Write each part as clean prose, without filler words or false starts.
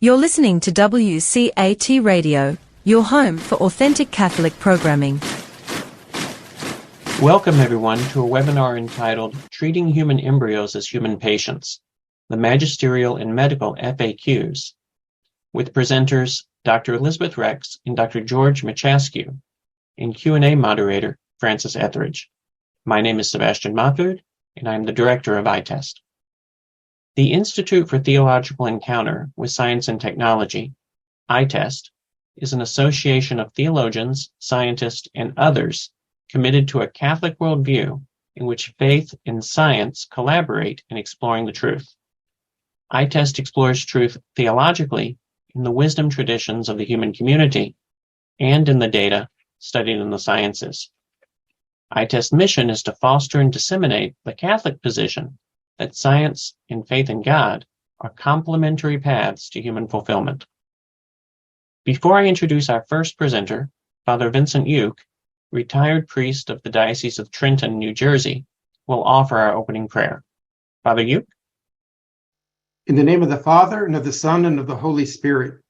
You're listening to WCAT Radio, your home for authentic Catholic programming. Welcome, everyone, to a webinar entitled Treating Human Embryos as Human Patients, the Magisterial and Medical FAQs, with presenters Dr. Elizabeth Rex and Dr. George Machascu, and Q&A moderator Francis Etheridge. My name is Sebastian Mahfood, and I'm the director of ITEST. The Institute for Theological Encounter with Science and Technology, ITEST, is an association of theologians, scientists, and others committed to a Catholic worldview in which faith and science collaborate in exploring the truth. ITEST explores truth theologically in the wisdom traditions of the human community and in the data studied in the sciences. ITEST's mission is to foster and disseminate the Catholic position that science and faith in God are complementary paths to human fulfillment. Before I introduce our first presenter, Father Vincent Uke, retired priest of the Diocese of Trenton, New Jersey, will offer our opening prayer. Father Uke? In the name of the Father, and of the Son, and of the Holy Spirit.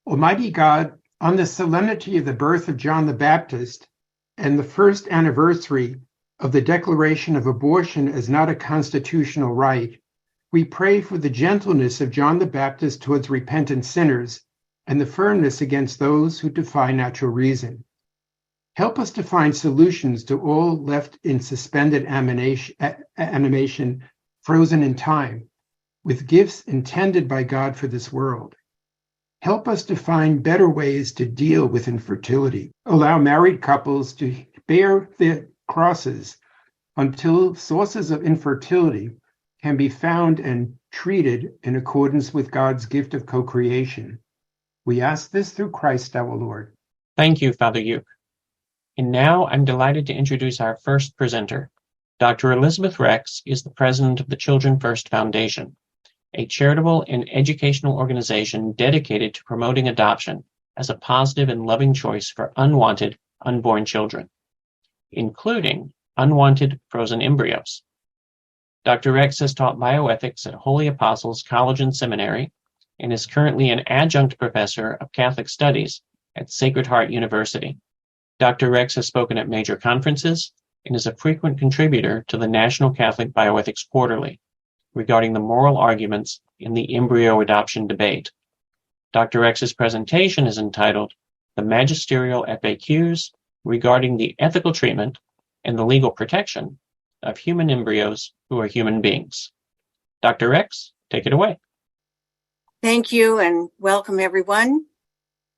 Almighty God, on the solemnity of the birth of John the Baptist and the first anniversary of the declaration of abortion as not a constitutional right, we pray for the gentleness of John the Baptist towards repentant sinners and the firmness against those who defy natural reason. Help us to find solutions to all left in suspended animation, frozen in time, with gifts intended by God for this world. Help us to find better ways to deal with infertility. Allow married couples to bear their crosses until sources of infertility can be found and treated in accordance with God's gift of co-creation. We ask this through Christ our Lord. Thank you, Father Uke. And now I'm delighted to introduce our first presenter. Dr. Elizabeth Rex is the president of the Children First Foundation, a charitable and educational organization dedicated to promoting adoption as a positive and loving choice for unwanted, unborn children, including unwanted frozen embryos. Dr. Rex has taught bioethics at Holy Apostles College and Seminary and is currently an adjunct professor of Catholic Studies at Sacred Heart University. Dr. Rex has spoken at major conferences and is a frequent contributor to the National Catholic Bioethics Quarterly regarding the moral arguments in the embryo adoption debate. Dr. Rex's presentation is entitled The Magisterial FAQs regarding the ethical treatment and the legal protection of human embryos who are human beings. Dr. Rex, take it away. Thank you and welcome everyone.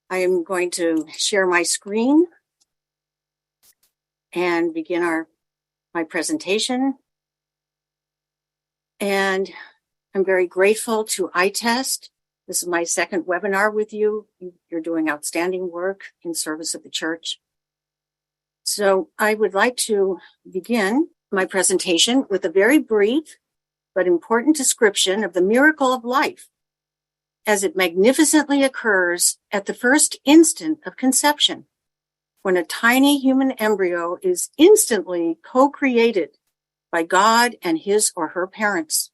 I am going to share my screen and begin my presentation. And I'm very grateful to ITEST. This is my second webinar with you. You're doing outstanding work in service of the Church. So I would like to begin my presentation with a very brief but important description of the miracle of life as it magnificently occurs at the first instant of conception, when a tiny human embryo is instantly co-created by God and his or her parents.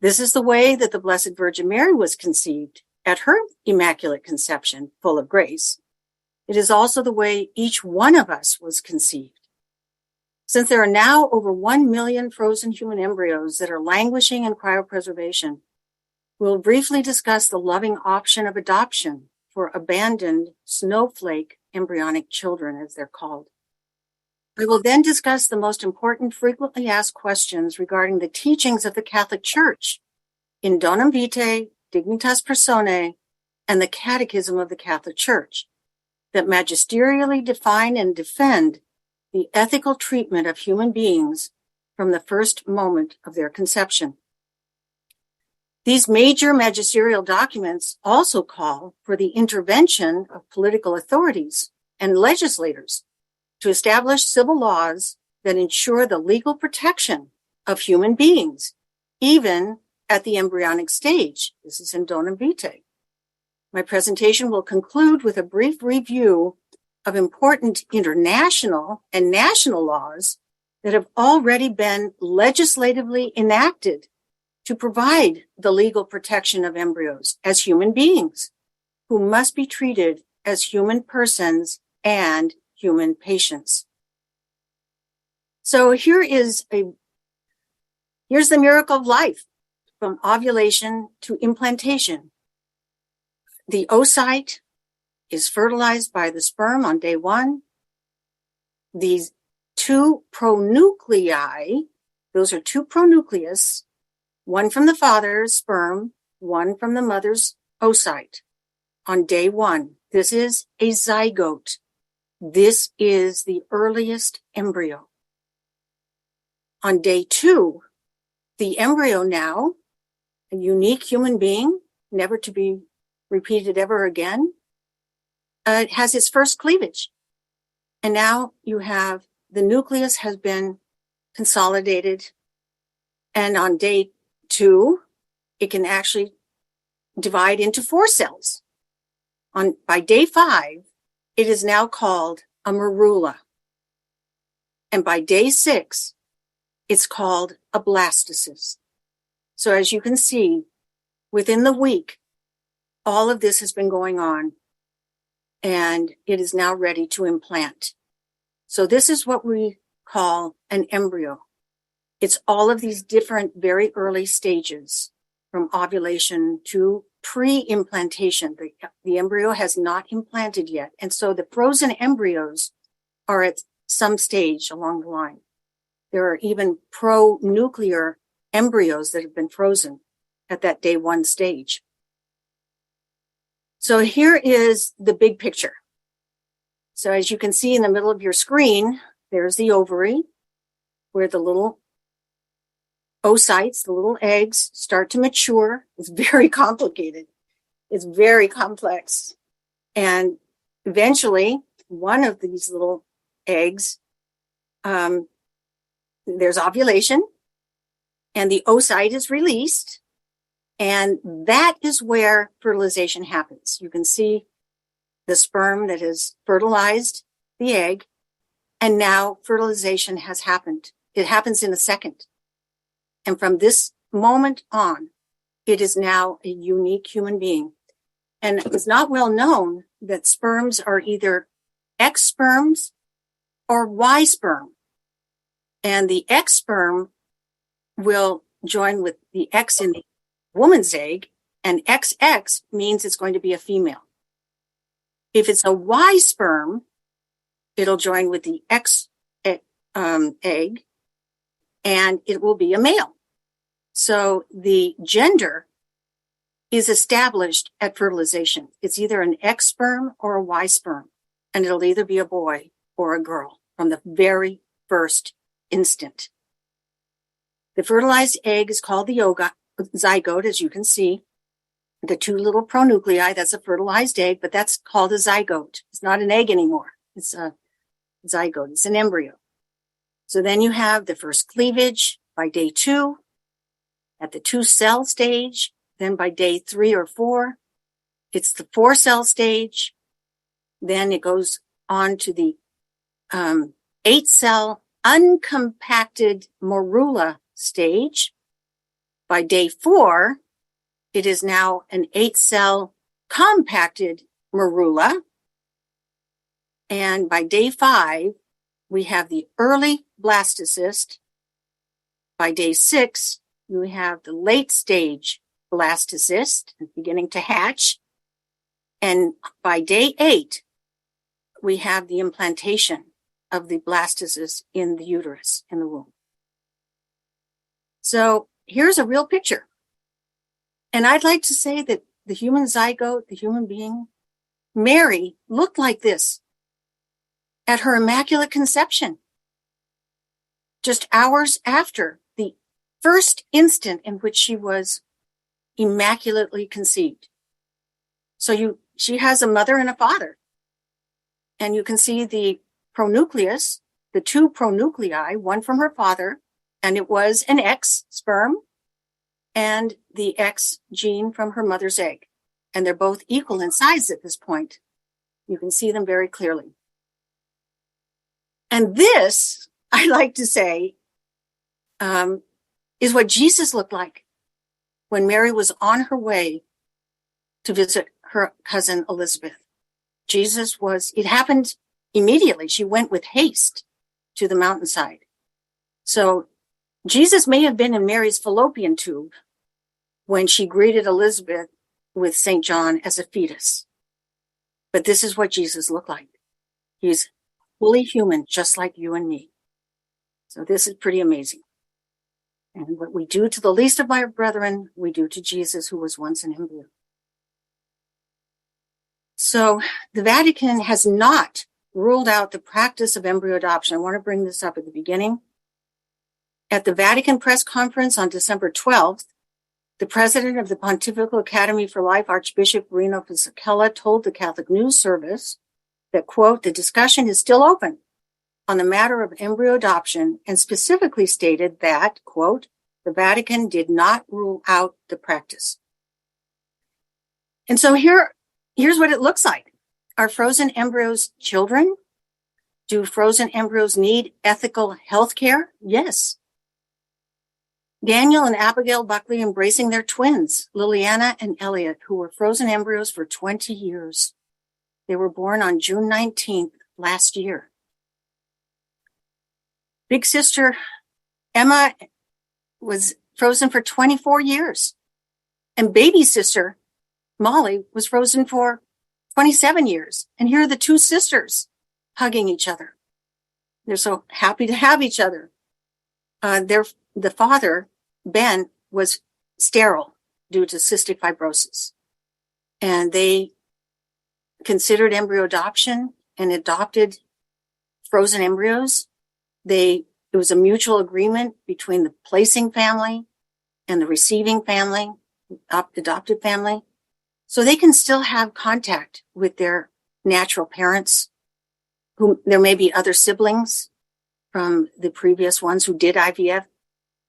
This is the way that the Blessed Virgin Mary was conceived at her Immaculate Conception, full of grace. It is also the way each one of us was conceived. Since there are now over 1 million frozen human embryos that are languishing in cryopreservation, we'll briefly discuss the loving option of adoption for abandoned snowflake embryonic children, as they're called. We will then discuss the most important frequently asked questions regarding the teachings of the Catholic Church in Donum Vitae, Dignitas Personae, and the Catechism of the Catholic Church that magisterially define and defend the ethical treatment of human beings from the first moment of their conception. These major magisterial documents also call for the intervention of political authorities and legislators to establish civil laws that ensure the legal protection of human beings, even at the embryonic stage. This is in Donum Vitae. My presentation will conclude with a brief review of important international and national laws that have already been legislatively enacted to provide the legal protection of embryos as human beings who must be treated as human persons and human patients. So here's the miracle of life from ovulation to implantation. The oocyte is fertilized by the sperm on day 1. These 2 pronuclei, those are 2 pronucleus, one from the father's sperm, one from the mother's oocyte on day 1. This is a zygote. This is the earliest embryo. On day 2, the embryo now, a unique human being, never to be repeated ever again, it has its first cleavage. And now you have the nucleus has been consolidated. And on day 2, it can actually divide into 4 cells. By day 5, it is now called a morula. And by day 6, it's called a blastocyst. So as you can see, within the week, all of this has been going on, and it is now ready to implant. So this is what we call an embryo. It's all of these different very early stages from ovulation to pre-implantation. The embryo has not implanted yet. And so the frozen embryos are at some stage along the line. There are even pronuclear embryos that have been frozen at that day 1 stage. So here is the big picture. So as you can see in the middle of your screen, there's the ovary where the little oocytes, the little eggs, start to mature. It's very complicated. It's very complex. And eventually, one of these little eggs, there's ovulation, and the oocyte is released, and that is where fertilization happens. You can see the sperm that has fertilized the egg, and now fertilization has happened. It happens in a second. And from this moment on, it is now a unique human being. And it's not well known that sperms are either X sperms or Y sperm. And the X sperm will join with the X in the woman's egg, and XX means it's going to be a female. If it's a Y sperm, it'll join with the X egg, and it will be a male. So the gender is established at fertilization. It's either an X sperm or a Y sperm, and it'll either be a boy or a girl from the very first instant. The fertilized egg is called the zygote, as you can see. The 2 little pronuclei, that's a fertilized egg, but that's called a zygote. It's not an egg anymore. It's a zygote. It's an embryo. So then you have the first cleavage by day 2 at the 2-cell stage. Then by day 3 or 4, it's the 4-cell stage. Then it goes on to the 8-cell uncompacted morula stage. By day 4, it is now an 8-cell compacted morula. And by day 5, we have the early blastocyst. By day 6, we have the late stage blastocyst beginning to hatch. And by day 8, we have the implantation of the blastocyst in the uterus, in the womb. So here's a real picture. And I'd like to say that the human zygote, the human being, Mary, looked like this at her Immaculate Conception, just hours after the first instant in which she was immaculately conceived. So she has a mother and a father. And you can see the pronucleus, the 2 pronuclei, one from her father, and it was an X sperm, and the X gene from her mother's egg. And they're both equal in size at this point. You can see them very clearly. And this, I like to say, is what Jesus looked like. when Mary was on her way to visit her cousin Elizabeth. It happened immediately. She went with haste to the mountainside. So Jesus may have been in Mary's fallopian tube when she greeted Elizabeth with St. John as a fetus. But this is what Jesus looked like. He's fully human, just like you and me. So this is pretty amazing. And what we do to the least of my brethren, we do to Jesus, who was once an embryo. So the Vatican has not ruled out the practice of embryo adoption. I want to bring this up at the beginning. At the Vatican press conference on December 12th, the president of the Pontifical Academy for Life, Archbishop Rino Fisichella, told the Catholic News Service that, quote, the discussion is still open on the matter of embryo adoption, and specifically stated that, quote, the Vatican did not rule out the practice. And so here's what it looks like. Are frozen embryos children? Do frozen embryos need ethical health care? Yes. Daniel and Abigail Buckley embracing their twins, Liliana and Elliot, who were frozen embryos for 20 years. They were born on June 19th last year. Big sister Emma was frozen for 24 years. And baby sister Molly was frozen for 27 years. And here are the two sisters hugging each other. They're so happy to have each other. The father, Ben, was sterile due to cystic fibrosis. And they considered embryo adoption and adopted frozen embryos. It was a mutual agreement between the placing family and the receiving family, adopted family. So they can still have contact with their natural parents, who there may be other siblings from the previous ones who did IVF.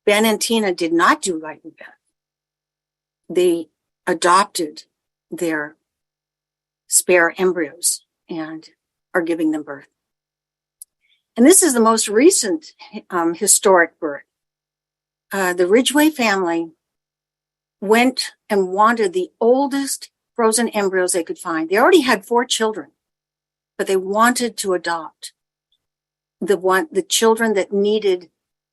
Ben and Tina did not do IVF. They adopted their spare embryos and are giving them birth. And this is the most recent historic birth. The Ridgway family went and wanted the oldest frozen embryos they could find. They already had 4 children, but they wanted to adopt the children that needed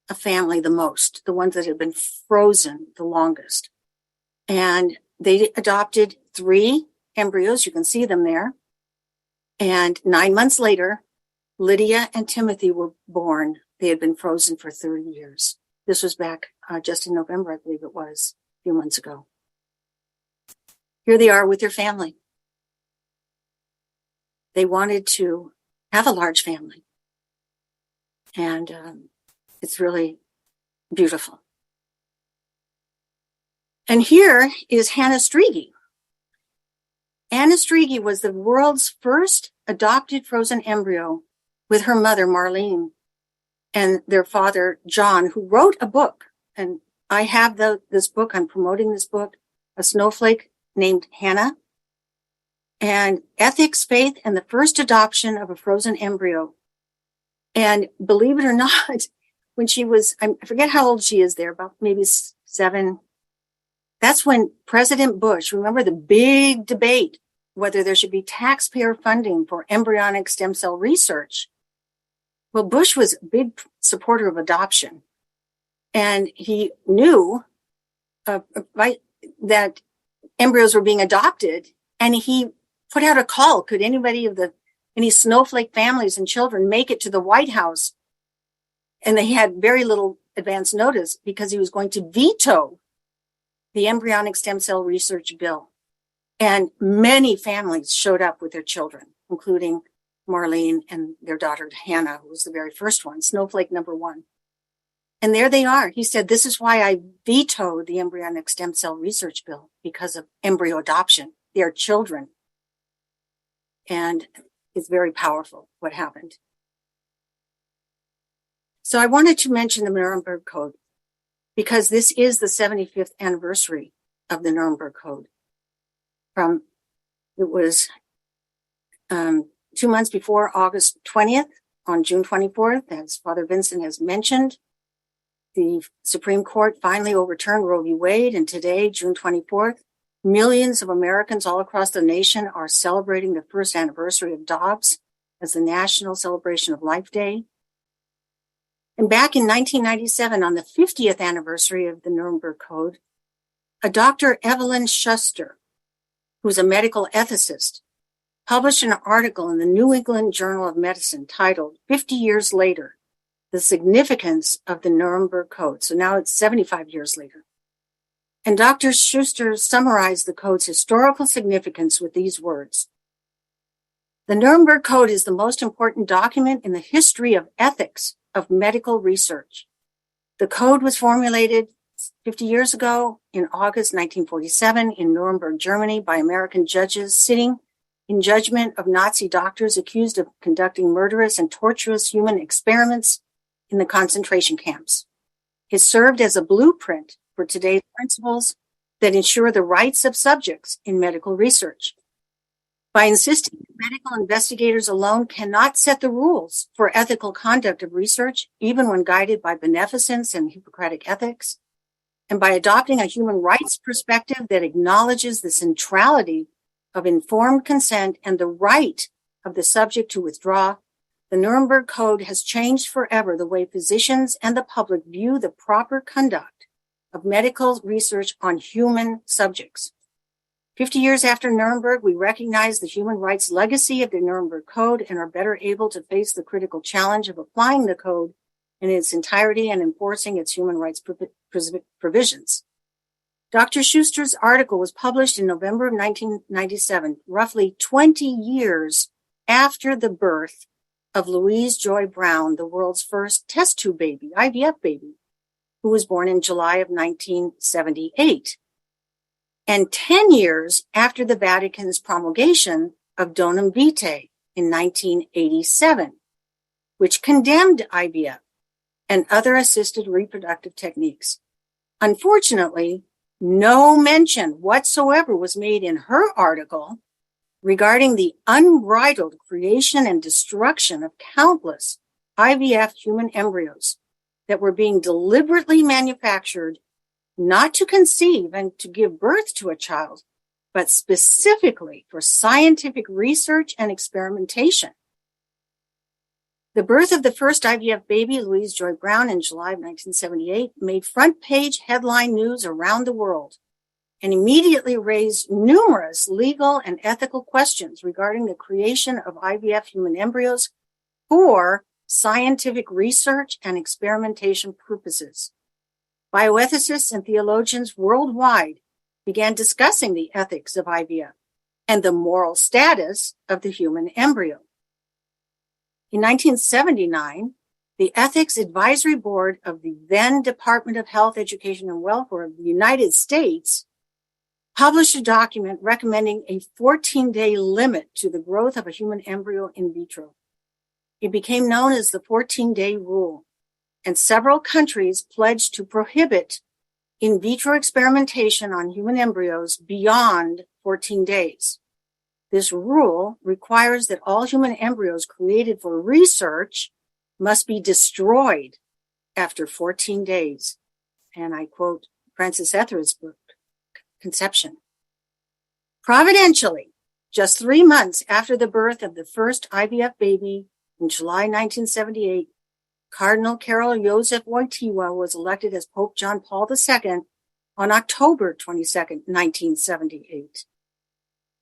a family the most, the ones that had been frozen the longest. And they adopted 3 embryos. You can see them there. And 9 months later, Lydia and Timothy were born. They had been frozen for 30 years. This was back just in November, I believe it was, a few months ago. Here they are with their family. They wanted to have a large family. And it's really beautiful. And here is Hannah Strigi. Anna Strigi was the world's first adopted frozen embryo with her mother, Marlene, and their father, John, who wrote a book. And I have this book. I'm promoting this book, A Snowflake Named Hannah, and Ethics, Faith, and the First Adoption of a Frozen Embryo. And believe it or not, when she was, I forget how old she is there, about maybe 7. That's when President Bush, remember the big debate, whether there should be taxpayer funding for embryonic stem cell research. Well, Bush was a big supporter of adoption. And he knew that embryos were being adopted. And he put out a call. Could any snowflake families and children make it to the White House? And they had very little advance notice because he was going to veto the embryonic stem cell research bill. And many families showed up with their children, including Marlene and their daughter Hannah, who was the very first one, snowflake number 1. And there they are. He said, this is why I vetoed the embryonic stem cell research bill, because of embryo adoption. They are children. And it's very powerful what happened. So I wanted to mention the Nuremberg Code because this is the 75th anniversary of the Nuremberg Code. It was 2 months before August 20th, on June 24th, as Father Vincent has mentioned. The Supreme Court finally overturned Roe v. Wade, and today, June 24th, millions of Americans all across the nation are celebrating the first anniversary of Dobbs as the National Celebration of Life Day. And back in 1997, on the 50th anniversary of the Nuremberg Code, a Dr. Evelyn Schuster, who's a medical ethicist, published an article in the New England Journal of Medicine titled 50 Years Later, The Significance of the Nuremberg Code. So now it's 75 years later. And Dr. Schuster summarized the code's historical significance with these words. The Nuremberg Code is the most important document in the history of ethics of medical research. The code was formulated 50 years ago in August 1947 in Nuremberg, Germany by American judges sitting in judgment of Nazi doctors accused of conducting murderous and torturous human experiments in the concentration camps. It served as a blueprint for today's principles that ensure the rights of subjects in medical research. By insisting that medical investigators alone cannot set the rules for ethical conduct of research, even when guided by beneficence and Hippocratic ethics, and by adopting a human rights perspective that acknowledges the centrality of informed consent and the right of the subject to withdraw, the Nuremberg Code has changed forever the way physicians and the public view the proper conduct of medical research on human subjects. 50 years after Nuremberg, we recognize the human rights legacy of the Nuremberg Code and are better able to face the critical challenge of applying the code in its entirety and enforcing its human rights provisions. Dr. Schuster's article was published in November of 1997, roughly 20 years after the birth of Louise Joy Brown, the world's first test tube baby, IVF baby, who was born in July of 1978. And 10 years after the Vatican's promulgation of Donum Vitae in 1987, which condemned IVF and other assisted reproductive techniques. Unfortunately, no mention whatsoever was made in her article regarding the unbridled creation and destruction of countless IVF human embryos that were being deliberately manufactured not to conceive and to give birth to a child, but specifically for scientific research and experimentation. The birth of the first IVF baby, Louise Joy Brown, in July of 1978, made front-page headline news around the world and immediately raised numerous legal and ethical questions regarding the creation of IVF human embryos for scientific research and experimentation purposes. Bioethicists and theologians worldwide began discussing the ethics of IVF and the moral status of the human embryo. In 1979, the Ethics Advisory Board of the then Department of Health, Education, and Welfare of the United States published a document recommending a 14-day limit to the growth of a human embryo in vitro. It became known as the 14-day rule, and several countries pledged to prohibit in vitro experimentation on human embryos beyond 14 days. This rule requires that all human embryos created for research must be destroyed after 14 days. And I quote Francis Etheridge's book, Conception. Providentially, just 3 months after the birth of the first IVF baby in July 1978, Cardinal Karol Józef Wojtyła was elected as Pope John Paul II on October 22, 1978.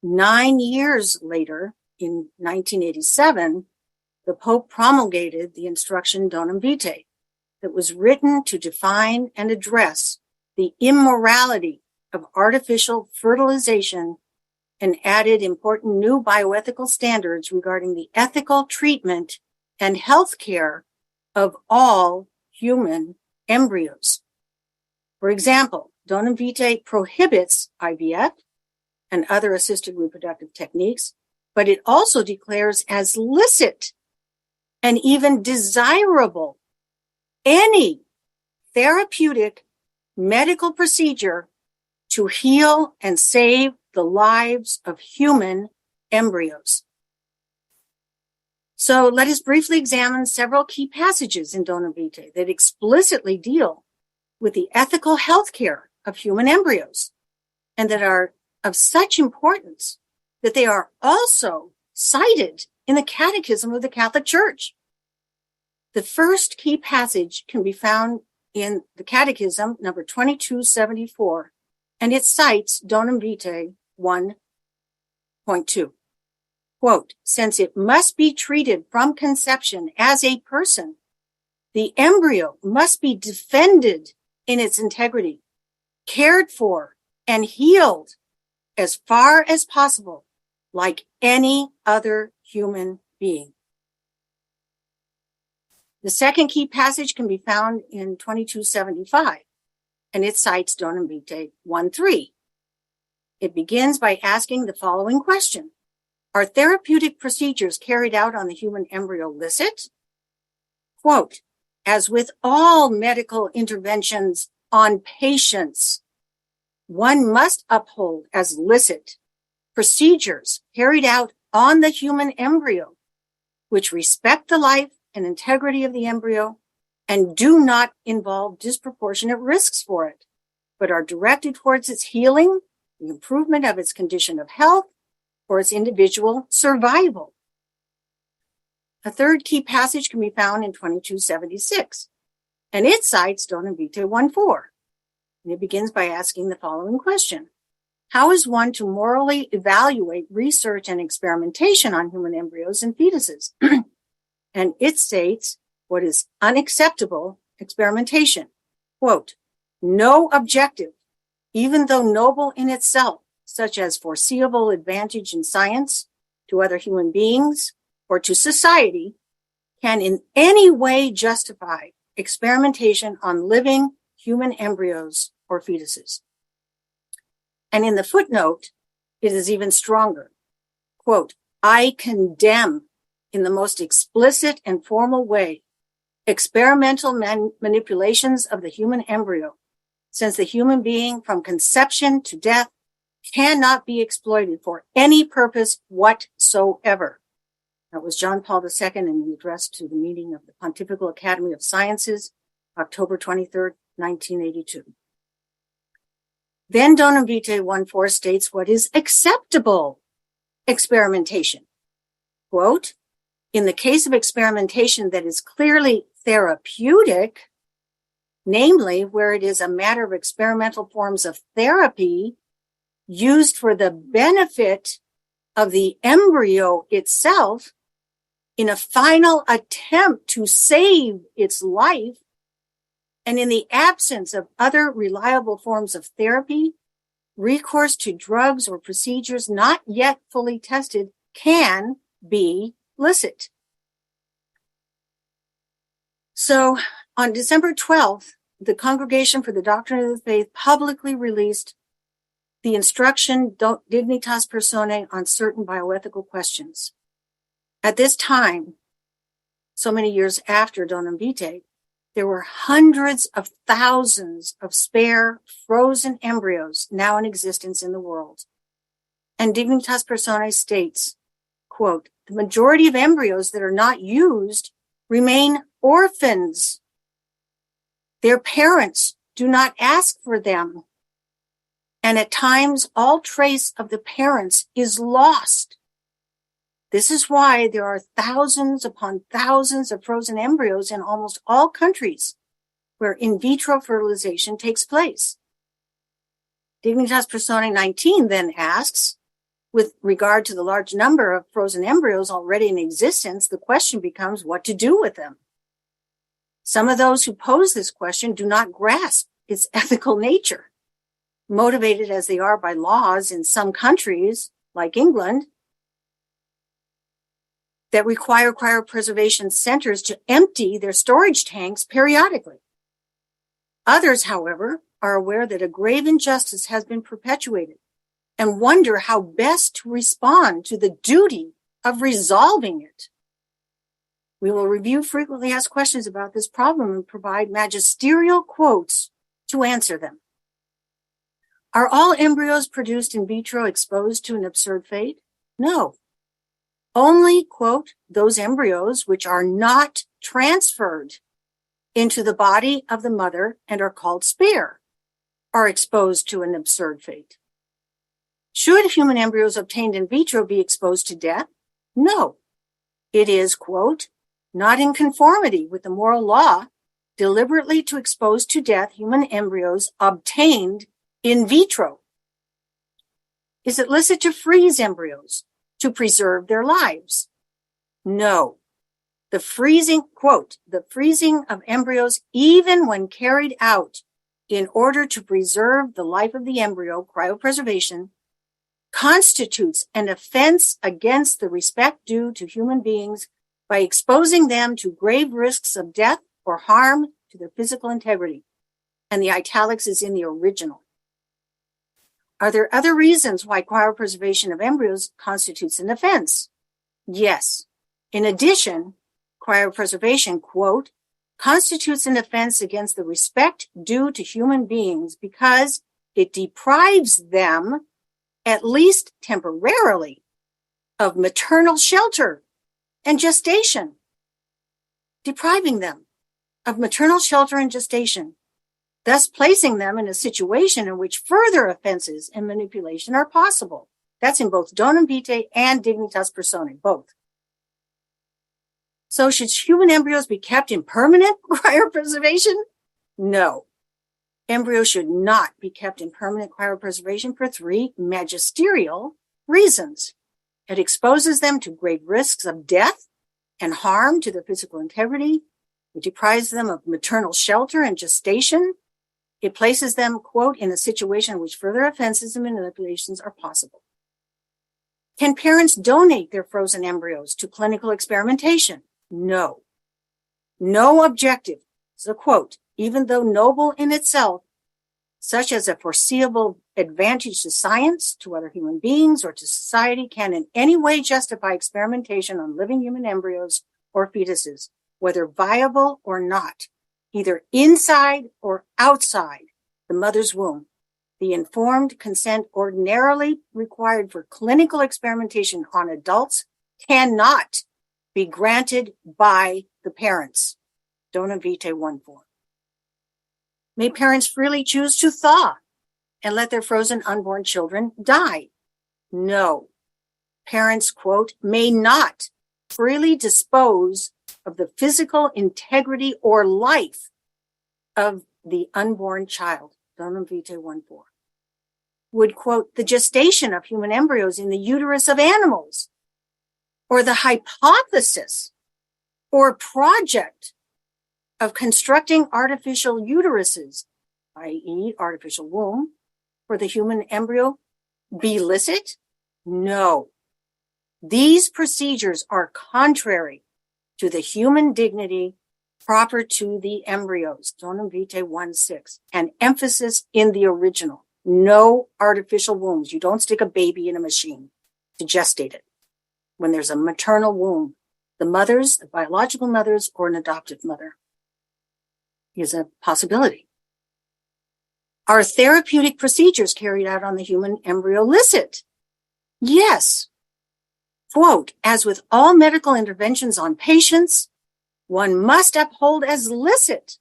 9 years later, in 1987, the Pope promulgated the Instruction Donum Vitae that was written to define and address the immorality of artificial fertilization and added important new bioethical standards regarding the ethical treatment and health care of all human embryos. For example, Donum Vitae prohibits IVF and other assisted reproductive techniques, but it also declares as licit and even desirable any therapeutic medical procedure to heal and save the lives of human embryos. So let us briefly examine several key passages in Donum Vitae that explicitly deal with the ethical health care of human embryos, and that are of such importance that they are also cited in the Catechism of the Catholic Church. The first key passage can be found in the Catechism, number 2274, and it cites Donum Vitae 1.2. Quote, since it must be treated from conception as a person, the embryo must be defended in its integrity, cared for, and healed as far as possible, like any other human being. The second key passage can be found in 2275, and it cites Donum Vitae 1.3. It begins by asking the following question. Are therapeutic procedures carried out on the human embryo licit? Quote, as with all medical interventions on patients, one must uphold as licit procedures carried out on the human embryo, which respect the life and integrity of the embryo and do not involve disproportionate risks for it, but are directed towards its healing, the improvement of its condition of health, or its individual survival. A third key passage can be found in 2276, and it cites Donum Vitae 1.4. And it begins by asking the following question. How is one to morally evaluate research and experimentation on human embryos and fetuses? And it states what is unacceptable experimentation. Quote, no objective, even though noble in itself, such as foreseeable advantage in science to other human beings or to society, can in any way justify experimentation on living human embryos or fetuses. And in the footnote, it is even stronger. Quote, I condemn in the most explicit and formal way experimental manipulations of the human embryo, since the human being from conception to death cannot be exploited for any purpose whatsoever. That was John Paul II in the address to the meeting of the Pontifical Academy of Sciences, October 23rd, 1982. Then Donum Vitae 1.4 states what is acceptable experimentation. Quote, in the case of experimentation that is clearly therapeutic, namely where it is a matter of experimental forms of therapy used for the benefit of the embryo itself in a final attempt to save its life, and in the absence of other reliable forms of therapy, recourse to drugs or procedures not yet fully tested can be licit. So on December 12th, the Congregation for the Doctrine of the Faith publicly released the instruction Dignitas Personae on certain bioethical questions. At this time, so many years after Donum Vitae, there were hundreds of thousands of spare frozen embryos now in existence in the world. And Dignitas Personae states, quote, the majority of embryos that are not used remain orphans. Their parents do not ask for them. And at times, all trace of the parents is lost. This is why there are thousands upon thousands of frozen embryos in almost all countries where in vitro fertilization takes place. Dignitas Personae 19 then asks, with regard to the large number of frozen embryos already in existence, the question becomes what to do with them. Some of those who pose this question do not grasp its ethical nature. Motivated as they are by laws in some countries, like England, that require cryopreservation centers to empty their storage tanks periodically. Others, however, are aware that a grave injustice has been perpetuated and wonder how best to respond to the duty of resolving it. We will review frequently asked questions about this problem and provide magisterial quotes to answer them. Are all embryos produced in vitro exposed to an absurd fate? No. Only, quote, those embryos which are not transferred into the body of the mother and are called spare, are exposed to an absurd fate. Should human embryos obtained in vitro be exposed to death? No. It is, quote, not in conformity with the moral law deliberately to expose to death human embryos obtained in vitro. Is it licit to freeze embryos to preserve their lives? No. The freezing, quote, the freezing of embryos, even when carried out in order to preserve the life of the embryo, cryopreservation, constitutes an offense against the respect due to human beings by exposing them to grave risks of death or harm to their physical integrity. And the italics is in the original. Are there other reasons why cryopreservation of embryos constitutes an offense? Yes. In addition, cryopreservation, quote, constitutes an offense against the respect due to human beings because it deprives them, at least temporarily, of maternal shelter and gestation. Depriving them of maternal shelter and gestation, thus placing them in a situation in which further offenses and manipulation are possible. That's in both donum vitae and dignitas personae, both. So should human embryos be kept in permanent cryopreservation? No. Embryos should not be kept in permanent cryopreservation for 3 magisterial reasons. It exposes them to grave risks of death and harm to their physical integrity. It deprives them of maternal shelter and gestation. It places them, quote, in a situation in which further offenses and manipulations are possible. Can parents donate their frozen embryos to clinical experimentation? No. No objective, so quote, even though noble in itself, such as a foreseeable advantage to science, to other human beings, or to society, can in any way justify experimentation on living human embryos or fetuses, whether viable or not, either inside or outside the mother's womb. The informed consent ordinarily required for clinical experimentation on adults cannot be granted by the parents. Donum vitae 1.4. May parents freely choose to thaw and let their frozen unborn children die? No. Parents, quote, may not freely dispose of the physical integrity or life of the unborn child. Donum vitae 1.4. Would, quote, the gestation of human embryos in the uterus of animals, or the hypothesis or project of constructing artificial uteruses, i.e. artificial womb, for the human embryo be licit? No. These procedures are contrary to the human dignity proper to the embryos, Donum vitae 1.6, and emphasis in the original. No artificial wombs. You don't stick a baby in a machine to gestate it when there's a maternal womb. The mothers, the biological mothers, or an adoptive mother is a possibility. Are therapeutic procedures carried out on the human embryo licit? Yes. Quote, as with all medical interventions on patients, one must uphold as licit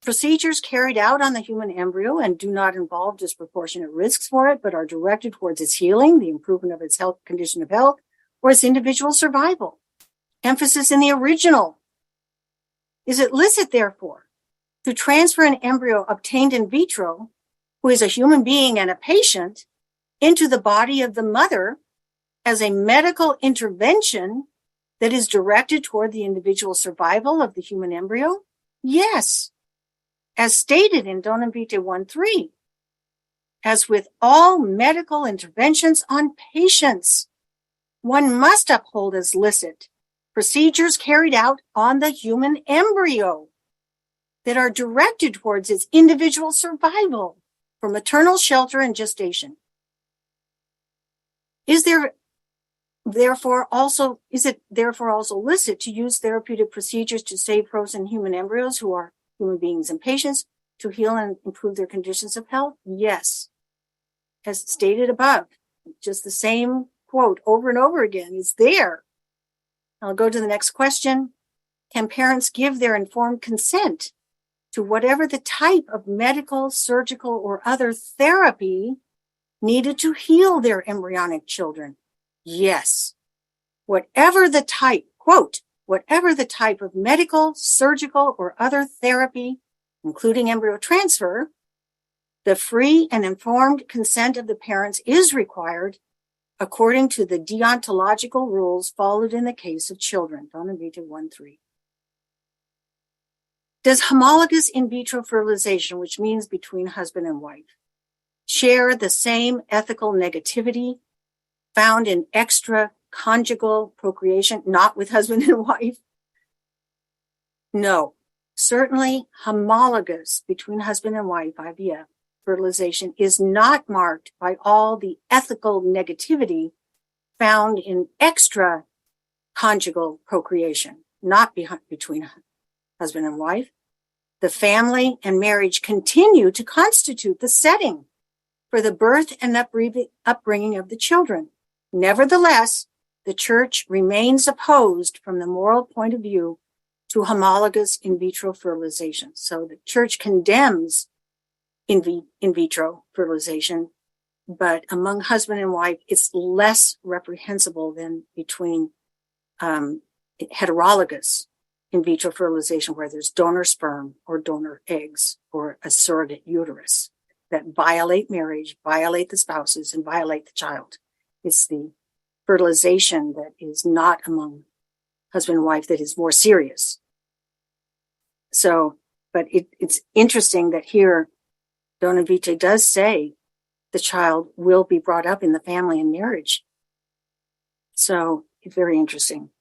procedures carried out on the human embryo and do not involve disproportionate risks for it, but are directed towards its healing, the improvement of its health, condition of health, or its individual survival. Emphasis in the original. Is it licit, therefore, to transfer an embryo obtained in vitro, who is a human being and a patient, into the body of the mother as a medical intervention that is directed toward the individual survival of the human embryo? Yes. As stated in Donum vitae 1.3, as with all medical interventions on patients, one must uphold as licit procedures carried out on the human embryo that are directed towards its individual survival for maternal shelter and gestation. Is it therefore also licit to use therapeutic procedures to save frozen human embryos who are human beings and patients to heal and improve their conditions of health? Yes. As stated above, just the same quote over and over again is there. I'll go to the next question. Can parents give their informed consent to whatever the type of medical, surgical, or other therapy needed to heal their embryonic children. Yes, whatever the type, quote, whatever the type of medical, surgical, or other therapy, including embryo transfer, the free and informed consent of the parents is required according to the deontological rules followed in the case of children. Donum Vitae 1:3. Does homologous in vitro fertilization, which means between husband and wife, share the same ethical negativity found in extra-conjugal procreation, not with husband and wife? No. Certainly, homologous between husband and wife, IVF, fertilization is not marked by all the ethical negativity found in extra-conjugal procreation, not between husband and wife. The family and marriage continue to constitute the setting for the birth and upbringing of the children. Nevertheless, the Church remains opposed from the moral point of view to homologous in vitro fertilization. So the Church condemns in vitro fertilization, but among husband and wife, it's less reprehensible than between heterologous in vitro fertilization, where there's donor sperm or donor eggs or a surrogate uterus that violate marriage, violate the spouses, and violate the child. It's the fertilization that is not among husband and wife that is more serious. So, but it's interesting that here, Donum Vitae does say the child will be brought up in the family and marriage. So, it's very interesting.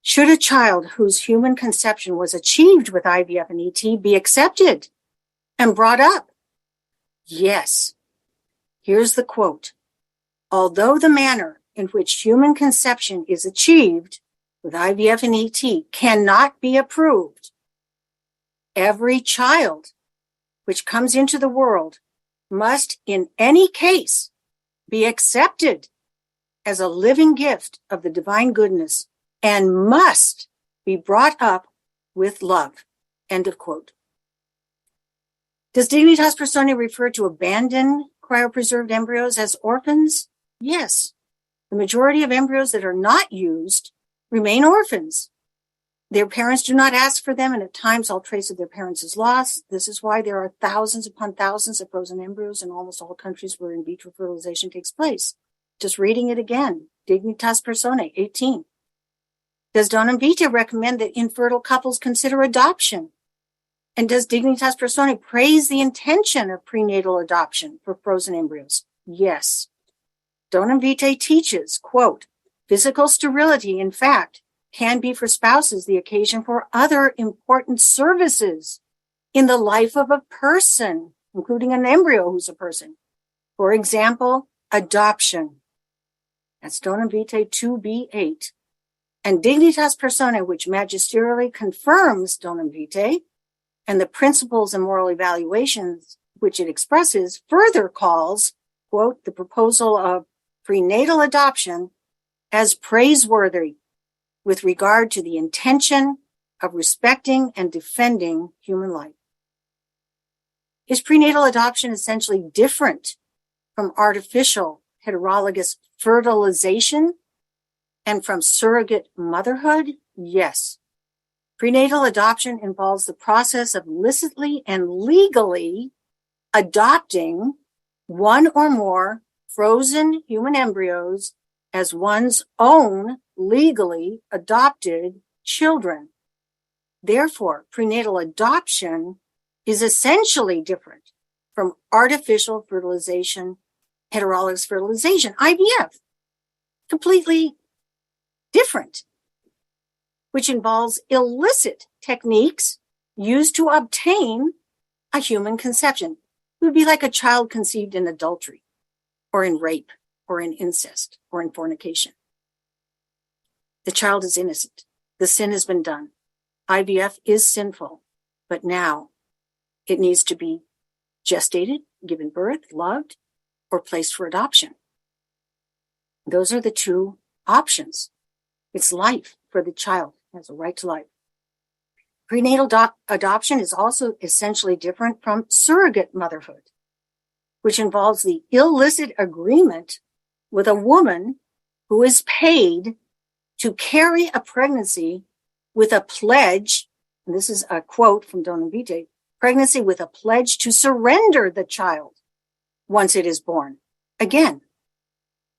Should a child whose human conception was achieved with IVF and ET be accepted and brought up? Yes. Here's the quote. Although the manner in which human conception is achieved with IVF and ET cannot be approved, every child which comes into the world must in any case be accepted as a living gift of the divine goodness and must be brought up with love. End of quote. Does Dignitas Personae refer to abandoned cryopreserved embryos as orphans? Yes. The majority of embryos that are not used remain orphans. Their parents do not ask for them, and at times all trace of their parents is lost. This is why there are thousands upon thousands of frozen embryos in almost all countries where in vitro fertilization takes place. Just reading it again. Dignitas Personae 18. Does Donum Vitae recommend that infertile couples consider adoption? And does Dignitas Personae praise the intention of prenatal adoption for frozen embryos? Yes. Donum Vitae teaches, quote, physical sterility, in fact, can be for spouses the occasion for other important services in the life of a person, including an embryo who's a person. For example, adoption. That's Donum Vitae 2b8. And Dignitas Personae, which magisterially confirms Donum Vitae, and the principles and moral evaluations which it expresses, further calls, quote, the proposal of prenatal adoption as praiseworthy with regard to the intention of respecting and defending human life. Is prenatal adoption essentially different from artificial heterologous fertilization and from surrogate motherhood? Yes. Prenatal adoption involves the process of licitly and legally adopting one or more frozen human embryos as one's own legally adopted children. Therefore, prenatal adoption is essentially different from artificial fertilization, heterologous fertilization, IVF. Completely different, which involves illicit techniques used to obtain a human conception. It would be like a child conceived in adultery or in rape or in incest or in fornication. The child is innocent. The sin has been done. IVF is sinful, but now it needs to be gestated, given birth, loved, or placed for adoption. Those are the two options. It's life for the child. Has a right to life. Prenatal adoption is also essentially different from surrogate motherhood, which involves the illicit agreement with a woman who is paid to carry a pregnancy with a pledge, and this is a quote from Donum Vitae, pregnancy with a pledge to surrender the child once it is born. Again,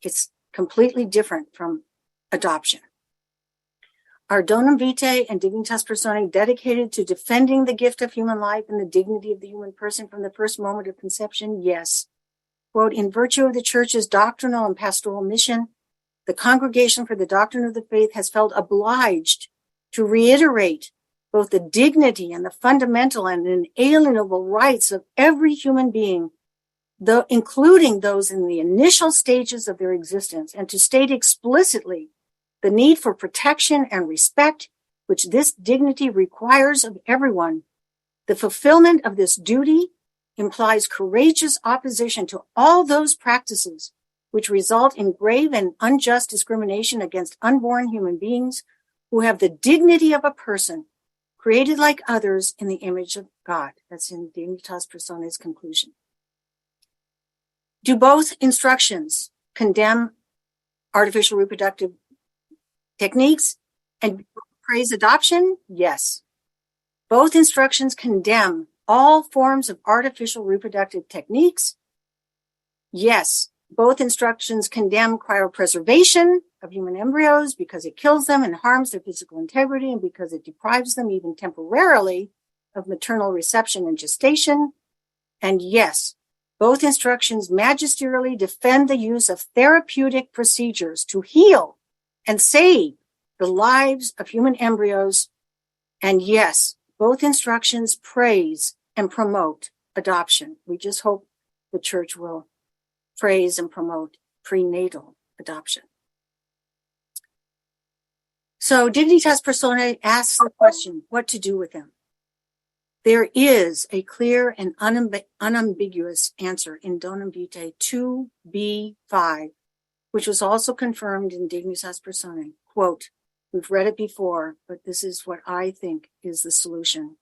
it's completely different from adoption. Are Donum Vitae and Dignitas Personae dedicated to defending the gift of human life and the dignity of the human person from the first moment of conception? Yes. Quote, in virtue of the Church's doctrinal and pastoral mission, the Congregation for the Doctrine of the Faith has felt obliged to reiterate both the dignity and the fundamental and inalienable rights of every human being, including those in the initial stages of their existence, and to state explicitly the need for protection and respect, which this dignity requires of everyone. The fulfillment of this duty implies courageous opposition to all those practices which result in grave and unjust discrimination against unborn human beings who have the dignity of a person created like others in the image of God. That's in Dignitas Personae's conclusion. Do both instructions condemn artificial reproductive techniques and praise adoption? Yes. Both instructions condemn all forms of artificial reproductive techniques. Yes. Both instructions condemn cryopreservation of human embryos because it kills them and harms their physical integrity and because it deprives them even temporarily of maternal reception and gestation. And yes, both instructions magisterially defend the use of therapeutic procedures to heal and save the lives of human embryos. And yes, both instructions praise and promote adoption. We just hope the Church will praise and promote prenatal adoption. So Dignitas Personae asks the question, what to do with them? There is a clear and unambiguous answer in Donum Vitae 2b5, which was also confirmed in Dignitas Personae. Quote, we've read it before, but this is what I think is the solution.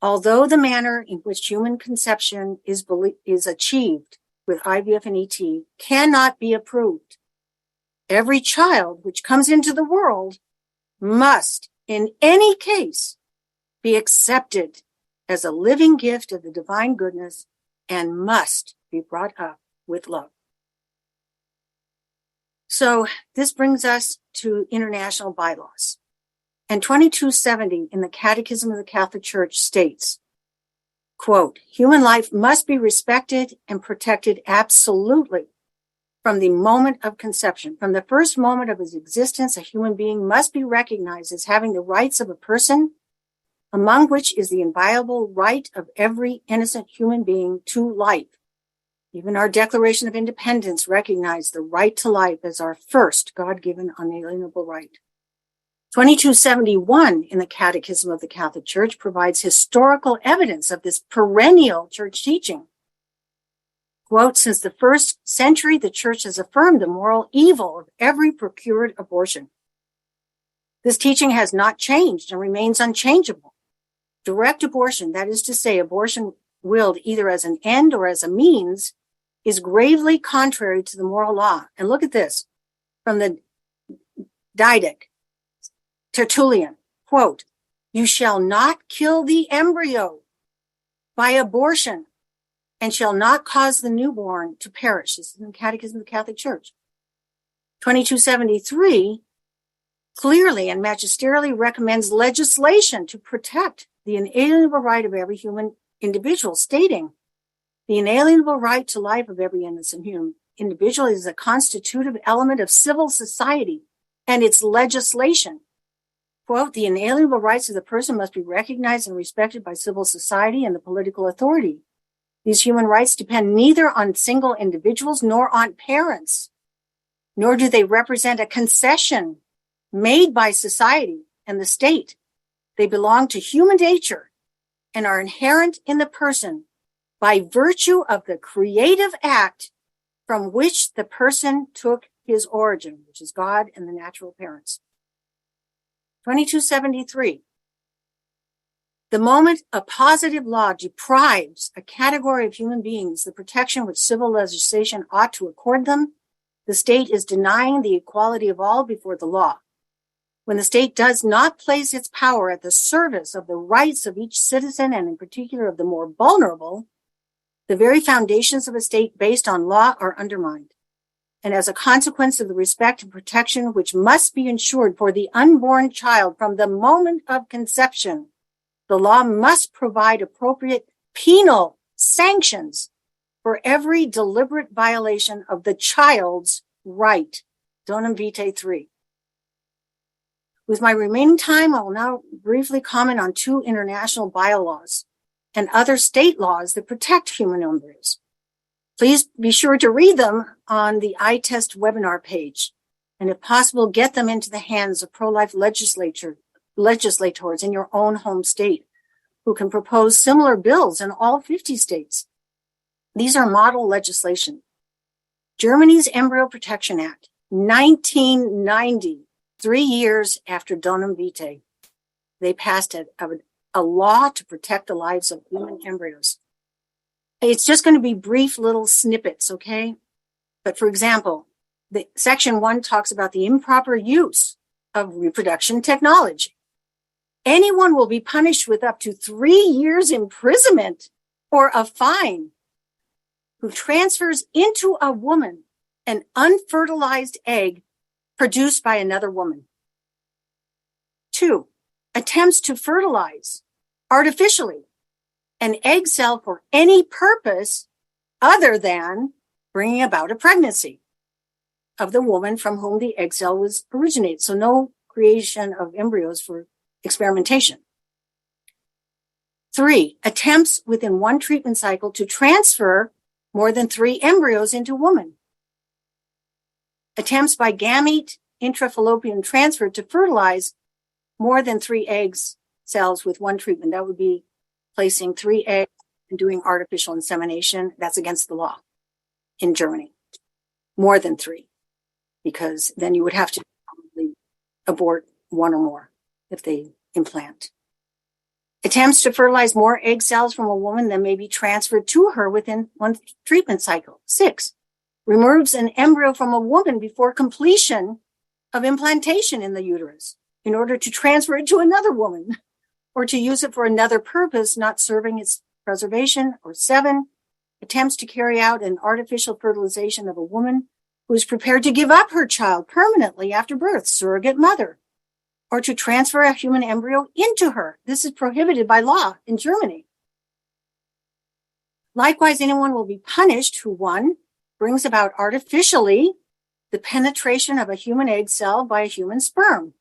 Although the manner in which human conception is achieved with IVF and ET cannot be approved, every child which comes into the world must, in any case, be accepted as a living gift of the divine goodness and must be brought up with love. So this brings us to international bylaws. And 2270 in the Catechism of the Catholic Church states, quote, human life must be respected and protected absolutely from the moment of conception. From the first moment of his existence, a human being must be recognized as having the rights of a person, among which is the inviolable right of every innocent human being to life. Even our Declaration of Independence recognized the right to life as our first God-given unalienable right. 2271 in the Catechism of the Catholic Church provides historical evidence of this perennial church teaching. Quote, since the first century, the Church has affirmed the moral evil of every procured abortion. This teaching has not changed and remains unchangeable. Direct abortion, that is to say, abortion willed either as an end or as a means, is gravely contrary to the moral law. And look at this from the Didache, Tertullian, quote, you shall not kill the embryo by abortion and shall not cause the newborn to perish. This is in the Catechism of the Catholic Church. 2273 clearly and magisterially recommends legislation to protect the inalienable right of every human individual, stating, the inalienable right to life of every innocent human individual is a constitutive element of civil society and its legislation. Quote, the inalienable rights of the person must be recognized and respected by civil society and the political authority. These human rights depend neither on single individuals nor on parents, nor do they represent a concession made by society and the state. They belong to human nature and are inherent in the person by virtue of the creative act from which the person took his origin, which is God and the natural parents. 2273. The moment a positive law deprives a category of human beings the protection which civil legislation ought to accord them, the state is denying the equality of all before the law. When the state does not place its power at the service of the rights of each citizen, and in particular of the more vulnerable, the very foundations of a state based on law are undermined. And as a consequence of the respect and protection which must be ensured for the unborn child from the moment of conception, the law must provide appropriate penal sanctions for every deliberate violation of the child's right. Donum Vitae 3. With my remaining time, I will now briefly comment on 2 international bylaws and other state laws that protect human embryos. Please be sure to read them on the ITEST webinar page, and if possible, get them into the hands of pro-life legislators in your own home state who can propose similar bills in all 50 states. These are model legislation. Germany's Embryo Protection Act, 1990, 3 years after Donum Vitae. They passed a law to protect the lives of human embryos. It's just going to be brief little snippets, okay? But for example, Section 1 talks about the improper use of reproduction technology. Anyone will be punished with up to 3 years imprisonment or a fine who transfers into a woman an unfertilized egg produced by another woman. 2, attempts to fertilize artificially an egg cell for any purpose other than bringing about a pregnancy of the woman from whom the egg cell was originated. So no creation of embryos for experimentation. 3, attempts within one treatment cycle to transfer more than 3 embryos into a woman. Attempts by gamete intrafallopian transfer to fertilize more than 3 eggs cells with one treatment. That would be placing 3 eggs and doing artificial insemination. That's against the law in Germany. More than 3, because then you would have to probably abort 1 or more if they implant. Attempts to fertilize more egg cells from a woman than may be transferred to her within one treatment cycle. 6, removes an embryo from a woman before completion of implantation in the uterus in order to transfer it to another woman or to use it for another purpose not serving its preservation. Or 7, attempts to carry out an artificial fertilization of a woman who is prepared to give up her child permanently after birth, surrogate mother, or to transfer a human embryo into her. This is prohibited by law in Germany. Likewise, anyone will be punished who, 1, brings about artificially the penetration of a human egg cell by a human sperm.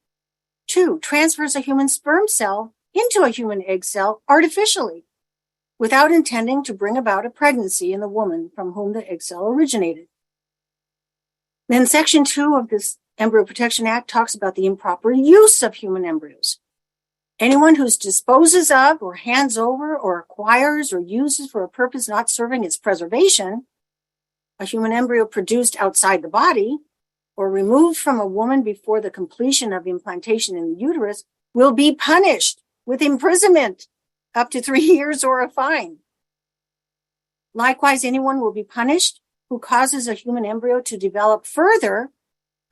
2, transfers a human sperm cell into a human egg cell artificially without intending to bring about a pregnancy in the woman from whom the egg cell originated. Then Section 2 of this Embryo Protection Act talks about the improper use of human embryos. Anyone who disposes of or hands over or acquires or uses for a purpose not serving its preservation a human embryo produced outside the body or removed from a woman before the completion of implantation in the uterus will be punished with imprisonment up to 3 years or a fine. Likewise, anyone will be punished who causes a human embryo to develop further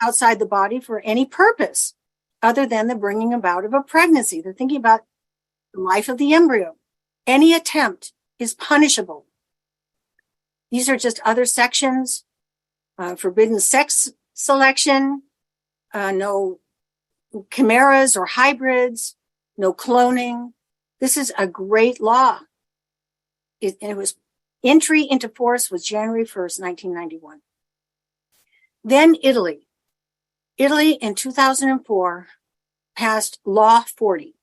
outside the body for any purpose other than the bringing about of a pregnancy. They're thinking about the life of the embryo. Any attempt is punishable. These are just other sections. Forbidden sex selection, no chimeras or hybrids, no cloning. This is a great law. It was entry into force was January 1st, 1991. Then Italy. Italy in 2004 passed Law 40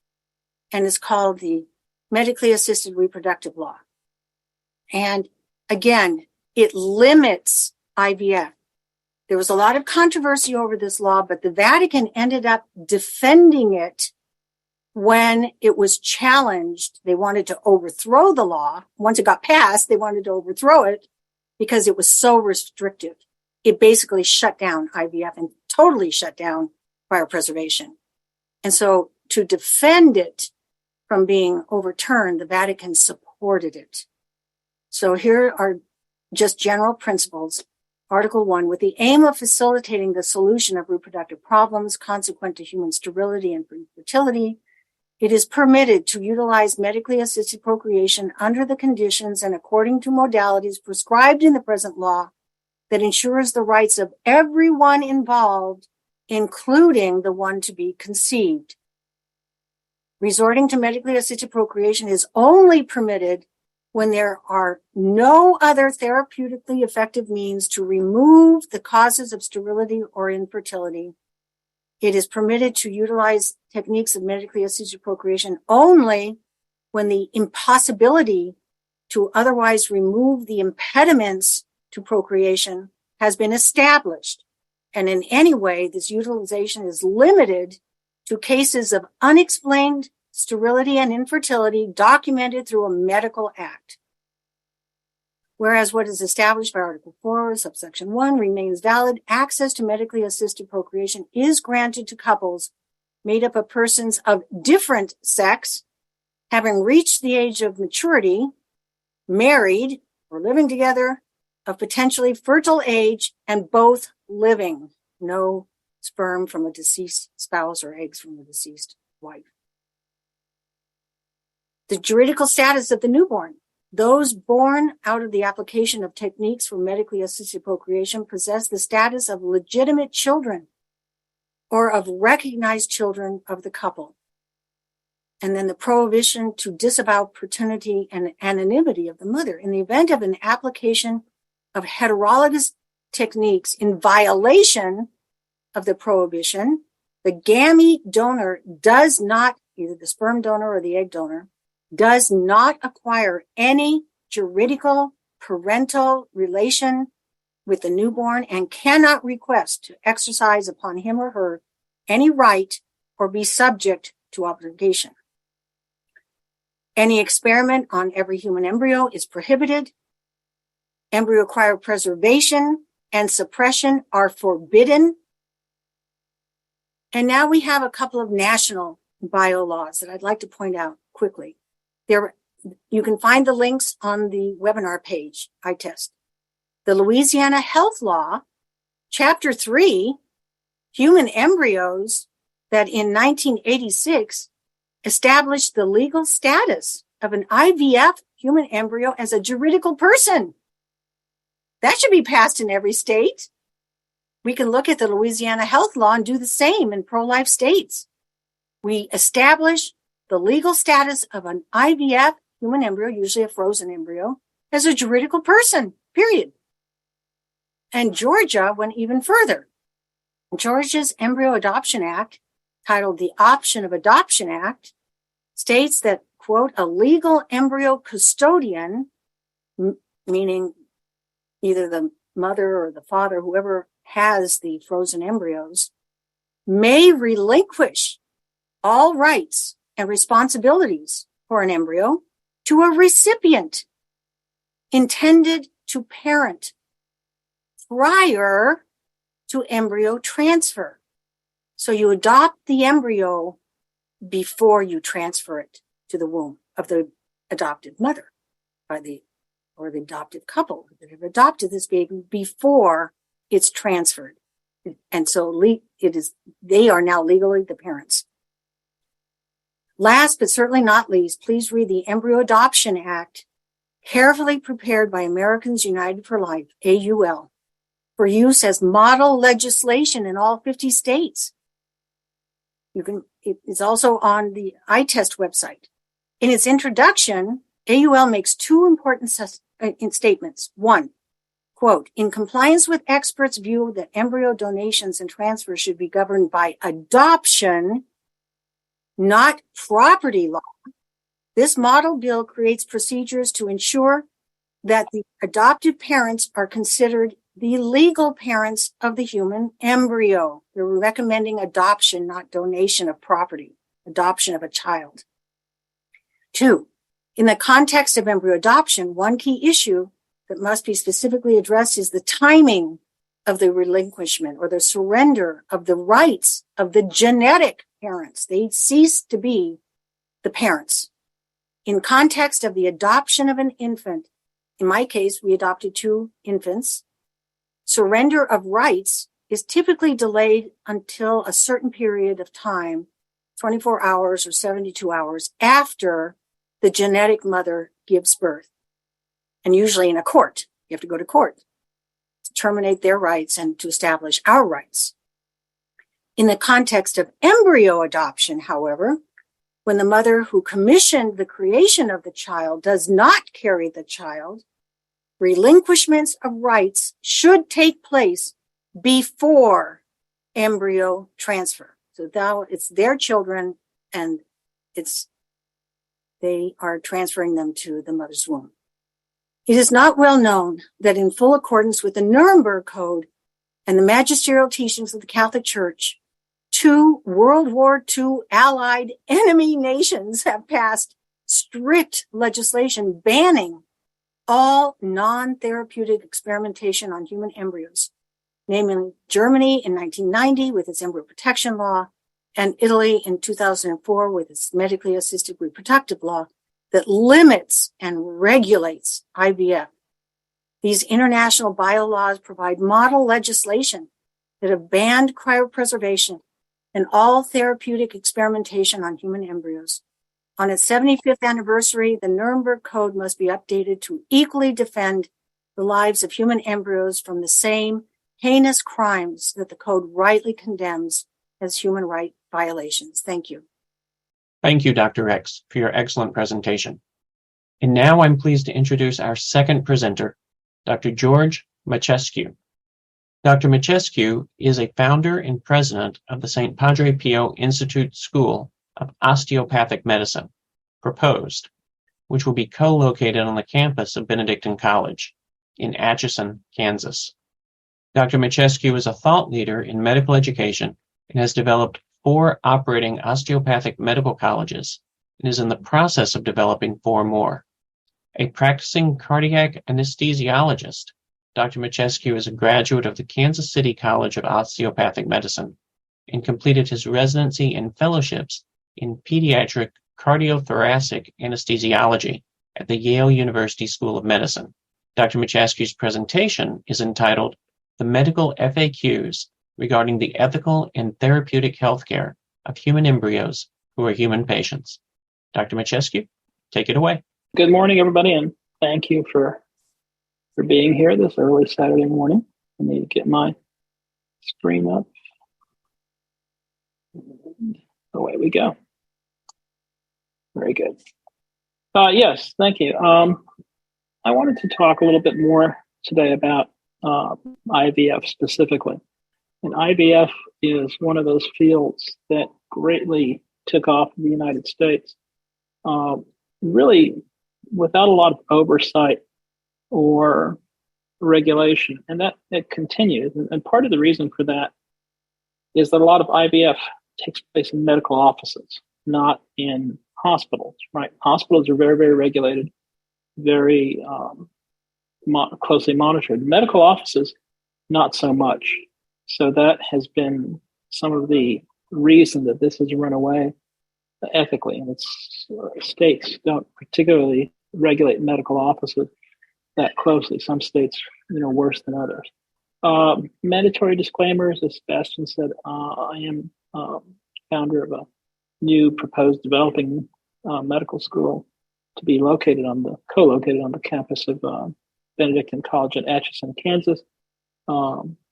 and is called the Medically Assisted Reproductive Law. And again, it limits IVF. There was a lot of controversy over this law, but the Vatican ended up defending it when it was challenged. They wanted to overthrow the law. Once it got passed, they wanted to overthrow it because it was so restrictive. It basically shut down IVF and totally shut down cryopreservation. And so to defend it, from being overturned, the Vatican supported it. So here are just general principles. Article 1, with the aim of facilitating the solution of reproductive problems consequent to human sterility and infertility, it is permitted to utilize medically assisted procreation under the conditions and according to modalities prescribed in the present law that ensures the rights of everyone involved, including the one to be conceived. Resorting to medically assisted procreation is only permitted when there are no other therapeutically effective means to remove the causes of sterility or infertility. It is permitted to utilize techniques of medically assisted procreation only when the impossibility to otherwise remove the impediments to procreation has been established. And in any way, this utilization is limited to cases of unexplained sterility and infertility documented through a medical act. Whereas what is established by Article 4, subsection 1 remains valid, access to medically assisted procreation is granted to couples made up of persons of different sex, having reached the age of maturity, married or living together, of potentially fertile age, and both living. No sperm from a deceased spouse or eggs from a deceased wife. The juridical status of the newborn. Those born out of the application of techniques for medically assisted procreation possess the status of legitimate children or of recognized children of the couple. And then the prohibition to disavow paternity and anonymity of the mother. In the event of an application of heterologous techniques in violation of the prohibition, the gamete donor does not, either the sperm donor or the egg donor, does not acquire any juridical parental relation with the newborn and cannot request to exercise upon him or her any right or be subject to obligation. Any experiment on every human embryo is prohibited. Embryo cryopreservation and suppression are forbidden. And now we have a couple of national bio laws that I'd like to point out quickly. You can find the links on the webinar page, ITEST. The Louisiana Health Law, Chapter 3, Human Embryos, that in 1986 established the legal status of an IVF human embryo as a juridical person. That should be passed in every state. We can look at the Louisiana Health Law and do the same in pro-life states. We establish the legal status of an IVF human embryo, usually a frozen embryo, as a juridical person, period. And Georgia went even further. Georgia's Embryo Adoption Act, titled the Option of Adoption Act, states that, quote, a legal embryo custodian, meaning either the mother or the father, whoever has the frozen embryos, may relinquish all rights and responsibilities for an embryo to a recipient intended to parent prior to embryo transfer. So you adopt the embryo before you transfer it to the womb of the adoptive mother or the adoptive couple that have adopted this baby before it's transferred. And so they are now legally the parents. Last but certainly not least, please read the Embryo Adoption Act, carefully prepared by Americans United for Life, AUL, for use as model legislation in all 50 states. It is also on the ITEST website. In its introduction, AUL makes two important statements. One, quote, in compliance with experts' view that embryo donations and transfers should be governed by adoption, not property law, this model bill creates procedures to ensure that the adoptive parents are considered the legal parents of the human embryo. They're recommending adoption, not donation of property, adoption of a child. Two, in the context of embryo adoption, one key issue that must be specifically addressed is the timing of the relinquishment or the surrender of the rights of the genetic parents. They cease to be the parents. In context of the adoption of an infant, in my case, we adopted 2 infants, surrender of rights is typically delayed until a certain period of time, 24 hours or 72 hours after the genetic mother gives birth. And usually in a court, you have to go to court to terminate their rights and to establish our rights. In the context of embryo adoption, however, when the mother who commissioned the creation of the child does not carry the child, relinquishments of rights should take place before embryo transfer. So now it's their children and they are transferring them to the mother's womb. It is not well known that in full accordance with the Nuremberg Code and the magisterial teachings of the Catholic Church, 2 World War II allied enemy nations have passed strict legislation banning all non-therapeutic experimentation on human embryos, namely Germany in 1990 with its embryo protection law and Italy in 2004 with its medically assisted reproductive law that limits and regulates IVF. These international biolaws provide model legislation that have banned cryopreservation and all therapeutic experimentation on human embryos. On its 75th anniversary, the Nuremberg Code must be updated to equally defend the lives of human embryos from the same heinous crimes that the Code rightly condemns as human right violations. Thank you. Thank you, Dr. X, for your excellent presentation. And now I'm pleased to introduce our second presenter, Dr. George Machescu. Dr. Machescu is a founder and president of the St. Padre Pio Institute School of Osteopathic Medicine, proposed, which will be co-located on the campus of Benedictine College in Atchison, Kansas. Dr. Machescu is a thought leader in medical education and has developed 4 operating osteopathic medical colleges and is in the process of developing 4 more. A practicing cardiac anesthesiologist, Dr. Machescu is a graduate of the Kansas City College of Osteopathic Medicine and completed his residency and fellowships in pediatric cardiothoracic anesthesiology at the Yale University School of Medicine. Dr. Machescu's presentation is entitled The Medical FAQs Regarding the Ethical and Therapeutic Healthcare of Human Embryos Who Are Human Patients. Dr. Machescu, take it away. Good morning, everybody, and thank you for being here this early Saturday morning. I need to get my screen up. And away we go. Very good. Yes, thank you. I wanted to talk a little bit more today about IVF specifically. And IVF is one of those fields that greatly took off in the United States, really without a lot of oversight or regulation. And that it continues. And part of the reason for that is that a lot of IVF takes place in medical offices, not in hospitals, right? Hospitals are very, very regulated, very closely monitored. Medical offices, not so much. So that has been some of the reason that this has run away ethically. And states don't particularly regulate medical offices that closely. Some states, worse than others. Mandatory disclaimers, as Sebastian said, I am founder of a new proposed developing medical school to be co-located on the campus of Benedictine College in Atchison, Kansas.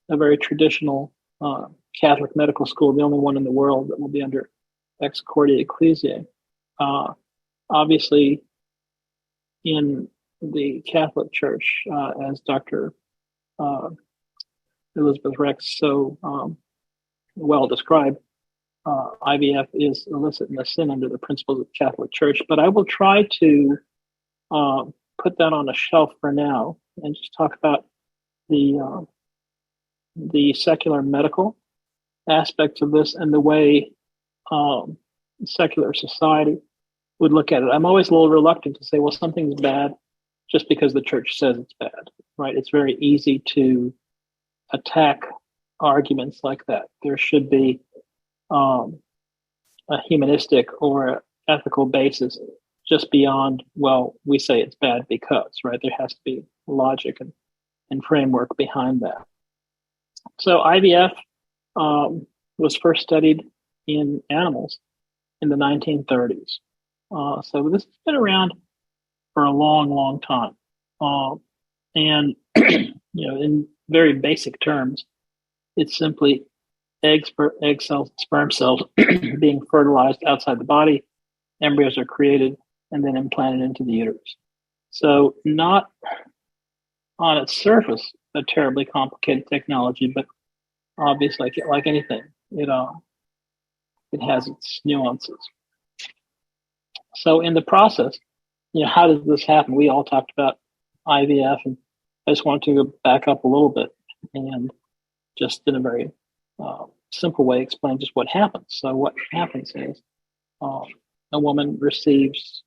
A very traditional Catholic medical school, the only one in the world that will be under ex corde ecclesiae. Obviously, in the Catholic Church, as Dr. Elizabeth Rex so well described, IVF is illicit and a sin under the principles of the Catholic Church. But I will try to put that on a shelf for now and just talk about the secular medical aspects of this and the way secular society would look at it. I'm always a little reluctant to say, well, something's bad just because the church says it's bad, right? It's very easy to attack arguments like that. There should be a humanistic or ethical basis just beyond, well, we say it's bad because, right? There has to be logic and framework behind that. So IVF was first studied in animals in the 1930s. So this has been around for a long, long time. And, in very basic terms, it's simply egg cells, sperm cells being fertilized outside the body. Embryos are created and then implanted into the uterus. So not on its surface a terribly complicated technology, but obviously, like anything, it has its nuances. So in the process, how does this happen? We all talked about IVF, and I just want to go back up a little bit and just in a very simple way explain just what happens. So what happens is a woman receives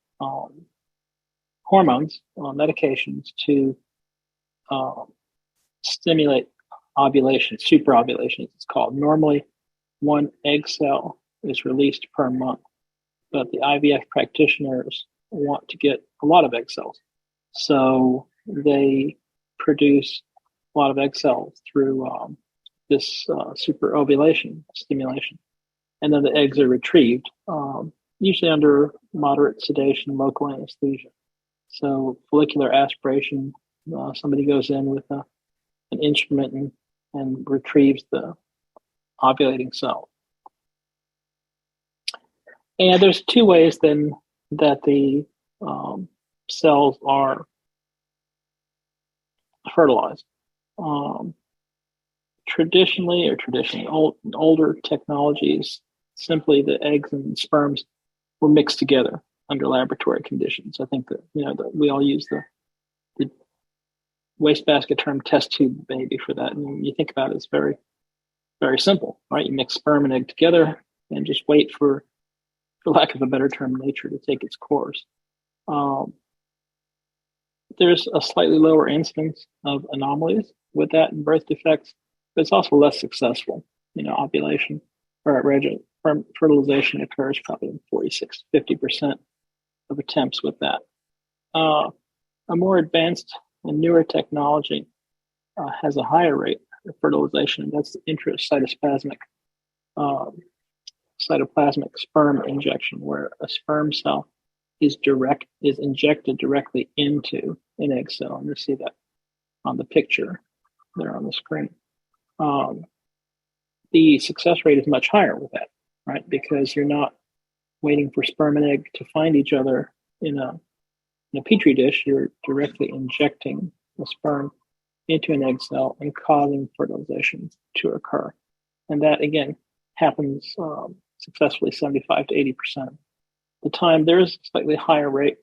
hormones, medications to stimulate ovulation, superovulation, it's called. Normally, one egg cell is released per month, but the IVF practitioners want to get a lot of egg cells. So they produce a lot of egg cells through this superovulation stimulation. And then the eggs are retrieved, usually under moderate sedation, local anesthesia. So follicular aspiration, somebody goes in with an instrument and retrieves the ovulating cell. And there's two ways then that the cells are fertilized. Traditionally older technologies, simply the eggs and sperms were mixed together under laboratory conditions. I think that that we all use the wastebasket term test tube baby for that. And you think about it, it's very, very simple, right? You mix sperm and egg together and just wait for lack of a better term, nature to take its course. There's a slightly lower incidence of anomalies with that and birth defects, but it's also less successful. Ovulation or fertilization occurs probably in 46-50% of attempts with that. A more advanced and newer technology has a higher rate of fertilization, and that's the intracytoplasmic cytoplasmic sperm injection, where a sperm cell is injected directly into an egg cell. And you see that on the picture there on the screen. The success rate is much higher with that, right? Because you're not waiting for sperm and egg to find each other in a petri dish. You're directly injecting the sperm into an egg cell and causing fertilization to occur. And that, again, happens successfully 75 to 80% of the time. There's a slightly higher rate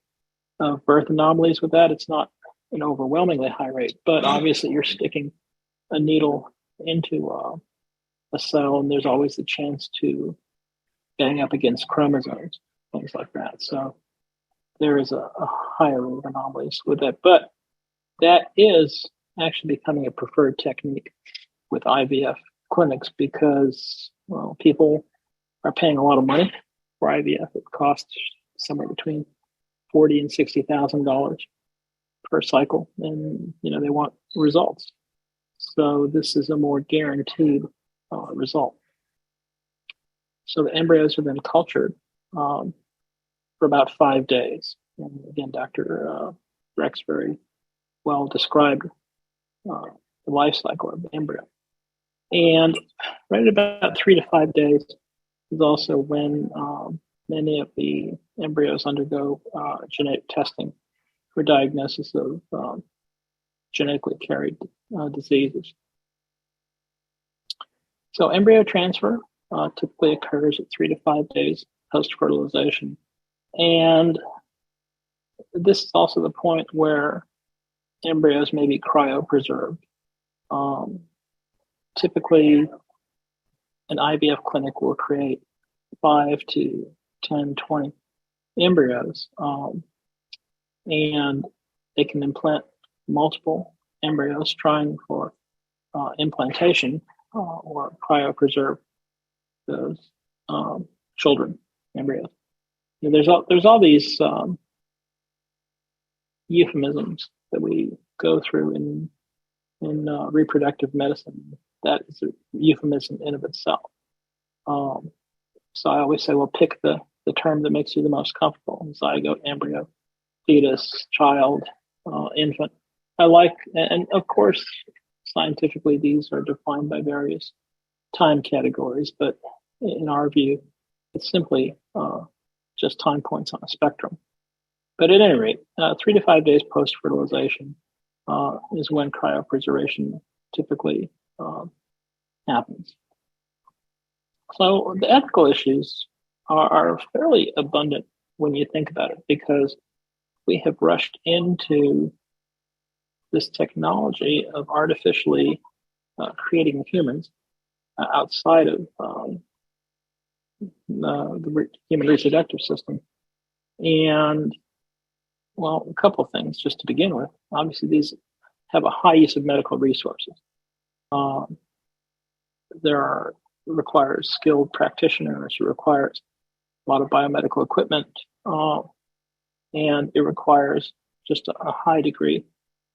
of birth anomalies with that. It's not an overwhelmingly high rate, but obviously you're sticking a needle into a cell, and there's always the chance to bang up against chromosomes, things like that. So there is a higher rate of anomalies with that, but that is actually becoming a preferred technique with IVF clinics because, well, people are paying a lot of money for IVF. It costs somewhere between $40,000 and $60,000 per cycle, and they want results. So this is a more guaranteed result. So the embryos are then cultured for about 5 days. And again, Dr. Rex very well described the life cycle of the embryo. And right at about 3 to 5 days is also when many of the embryos undergo genetic testing for diagnosis of genetically carried diseases. So embryo transfer typically occurs at 3 to 5 days post-fertilization. And this is also the point where embryos may be cryopreserved. Typically, an IVF clinic will create 5 to 10, 20 embryos, and they can implant multiple embryos trying for implantation or cryopreserve those children, embryos. there's all these euphemisms that we go through in reproductive medicine. That is a euphemism in of itself. So I always say, well, pick the term that makes you the most comfortable. Zygote, embryo, fetus, child, infant. And of course, scientifically, these are defined by various time categories, but in our view, it's simply just time points on a spectrum. But at any rate, 3 to 5 days post-fertilization is when cryopreservation typically happens. So the ethical issues are fairly abundant when you think about it, because we have rushed into this technology of artificially creating humans outside of the human reproductive system. And, well, a couple of things just to begin with. Obviously, these have a high use of medical resources. Requires skilled practitioners, it requires a lot of biomedical equipment, and it requires just a high degree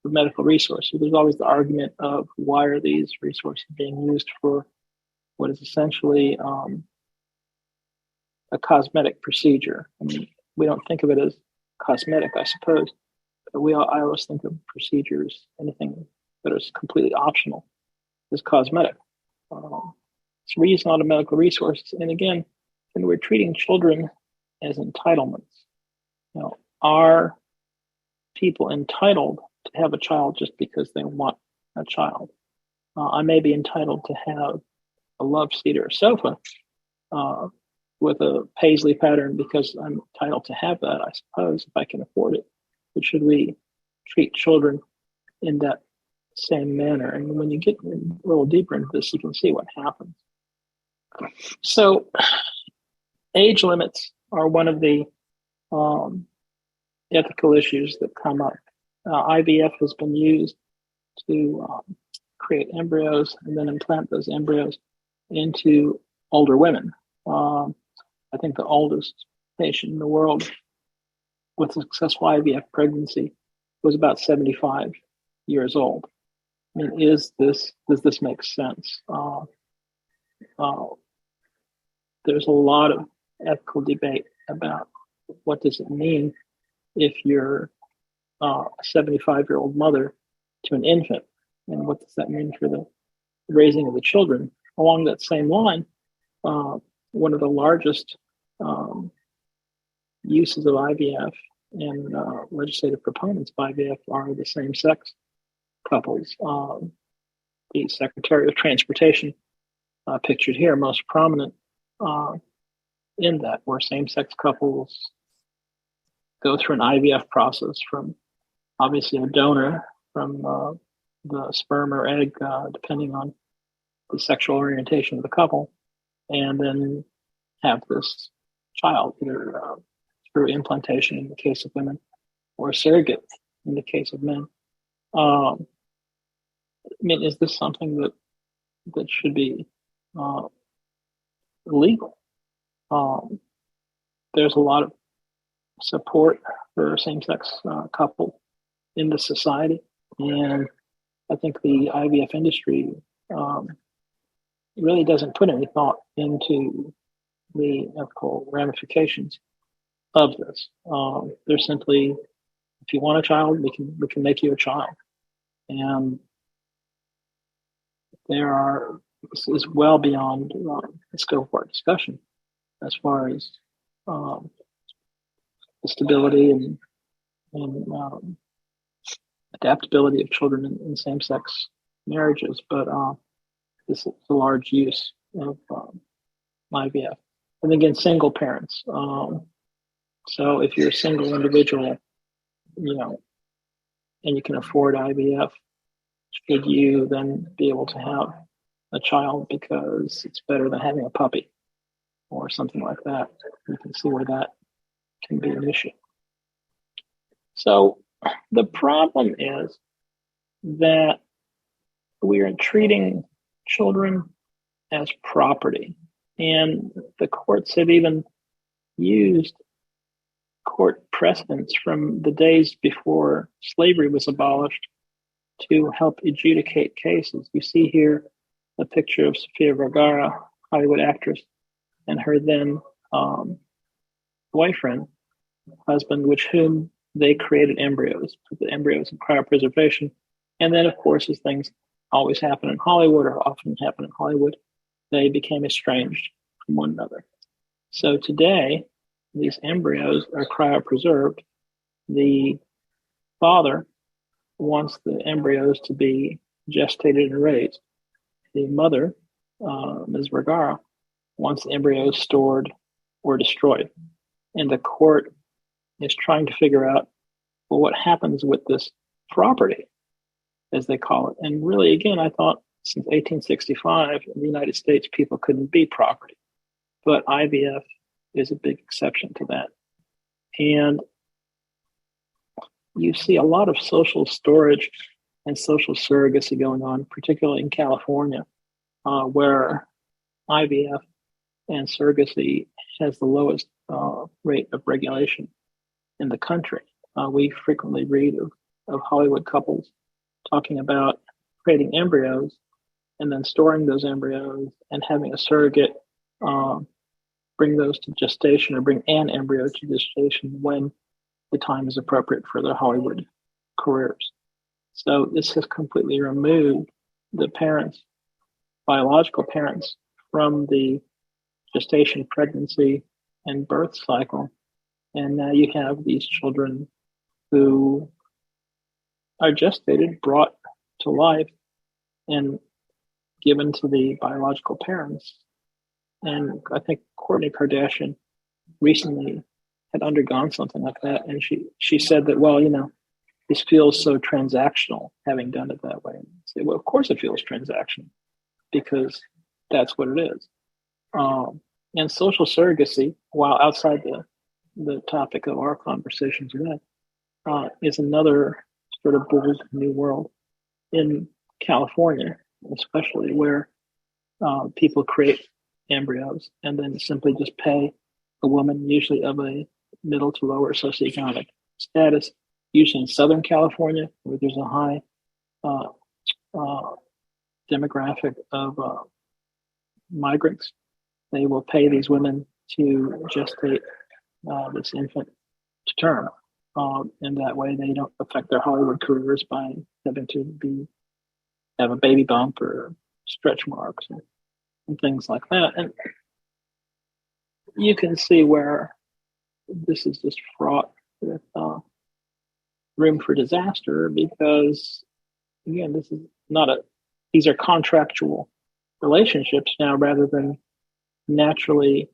of medical resources. There's always the argument of why are these resources being used for what is essentially a cosmetic procedure. I mean, we don't think of it as cosmetic, I suppose, but I always think of procedures, anything that is completely optional, is cosmetic. So we're using a lot of medical resources. And again, when we're treating children as entitlements, are people entitled to have a child just because they want a child? I may be entitled to have a love seat or a sofa with a paisley pattern because I'm entitled to have that, I suppose, if I can afford it. But should we treat children in that same manner? And when you get a little deeper into this, you can see what happens. So age limits are one of the ethical issues that come up. IVF has been used to create embryos and then implant those embryos into older women. I think the oldest patient in the world with a successful IVF pregnancy was about 75 years old. I mean, does this make sense? There's a lot of ethical debate about what does it mean if you're a 75-year-old mother to an infant, and what does that mean for the raising of the children? Along that same line, one of the largest uses of IVF and legislative proponents of IVF are the same-sex couples. The Secretary of Transportation, pictured here, most prominent in that, where same-sex couples go through an IVF process from obviously a donor, from the sperm or egg, depending on the sexual orientation of the couple, and then have this child either through implantation in the case of women or surrogate in the case of men. I mean, is this something that should be legal? There's a lot of support for same-sex couple in the society, and I think the IVF industry really doesn't put any thought into the ethical ramifications of this. They're simply, if you want a child, we can make you a child, and this is well beyond the scope of our discussion as far as the stability and adaptability of children in same-sex marriages, but this is a large use of IVF. And again, single parents. So if you're a single individual, and you can afford IVF, should you then be able to have a child because it's better than having a puppy or something like that? You can see where that can be an issue. So the problem is that we are treating children as property, and the courts have even used court precedents from the days before slavery was abolished to help adjudicate cases. You see here a picture of Sofia Vergara, Hollywood actress, and her then boyfriend, husband, with whom they created embryos, put the embryos in cryopreservation. And then, of course, as things always happen in Hollywood, or often happen in Hollywood, they became estranged from one another. So today, these embryos are cryopreserved. The father wants the embryos to be gestated and raised. The mother, Ms. Vergara, wants the embryos stored or destroyed. And the court is trying to figure out, well, what happens with this property, as they call it. And really, again, I thought since 1865 in the United States, people couldn't be property. But IVF is a big exception to that. And you see a lot of social storage and social surrogacy going on, particularly in California, where IVF and surrogacy has the lowest rate of regulation in the country. We frequently read of Hollywood couples talking about creating embryos and then storing those embryos and having a surrogate bring those to gestation, or bring an embryo to gestation when the time is appropriate for their Hollywood careers. So this has completely removed the parents, biological parents, from the gestation, pregnancy, and birth cycle. And now you have these children who are gestated, brought to life, and given to the biological parents. And I think Kourtney Kardashian recently had undergone something like that. And she said that, well, this feels so transactional having done it that way. And I say, well, of course it feels transactional, because that's what it is. And social surrogacy, while outside the topic of our conversation today, is another sort of bold new world in California, especially, where people create embryos and then simply just pay a woman, usually of a middle to lower socioeconomic status, usually in Southern California, where there's a high demographic of migrants. They will pay these women to gestate this infant to term. And that way they don't affect their Hollywood careers by having to have a baby bump or stretch marks and things like that. And you can see where this is just fraught with room for disaster, because, again, these are contractual relationships now rather than naturally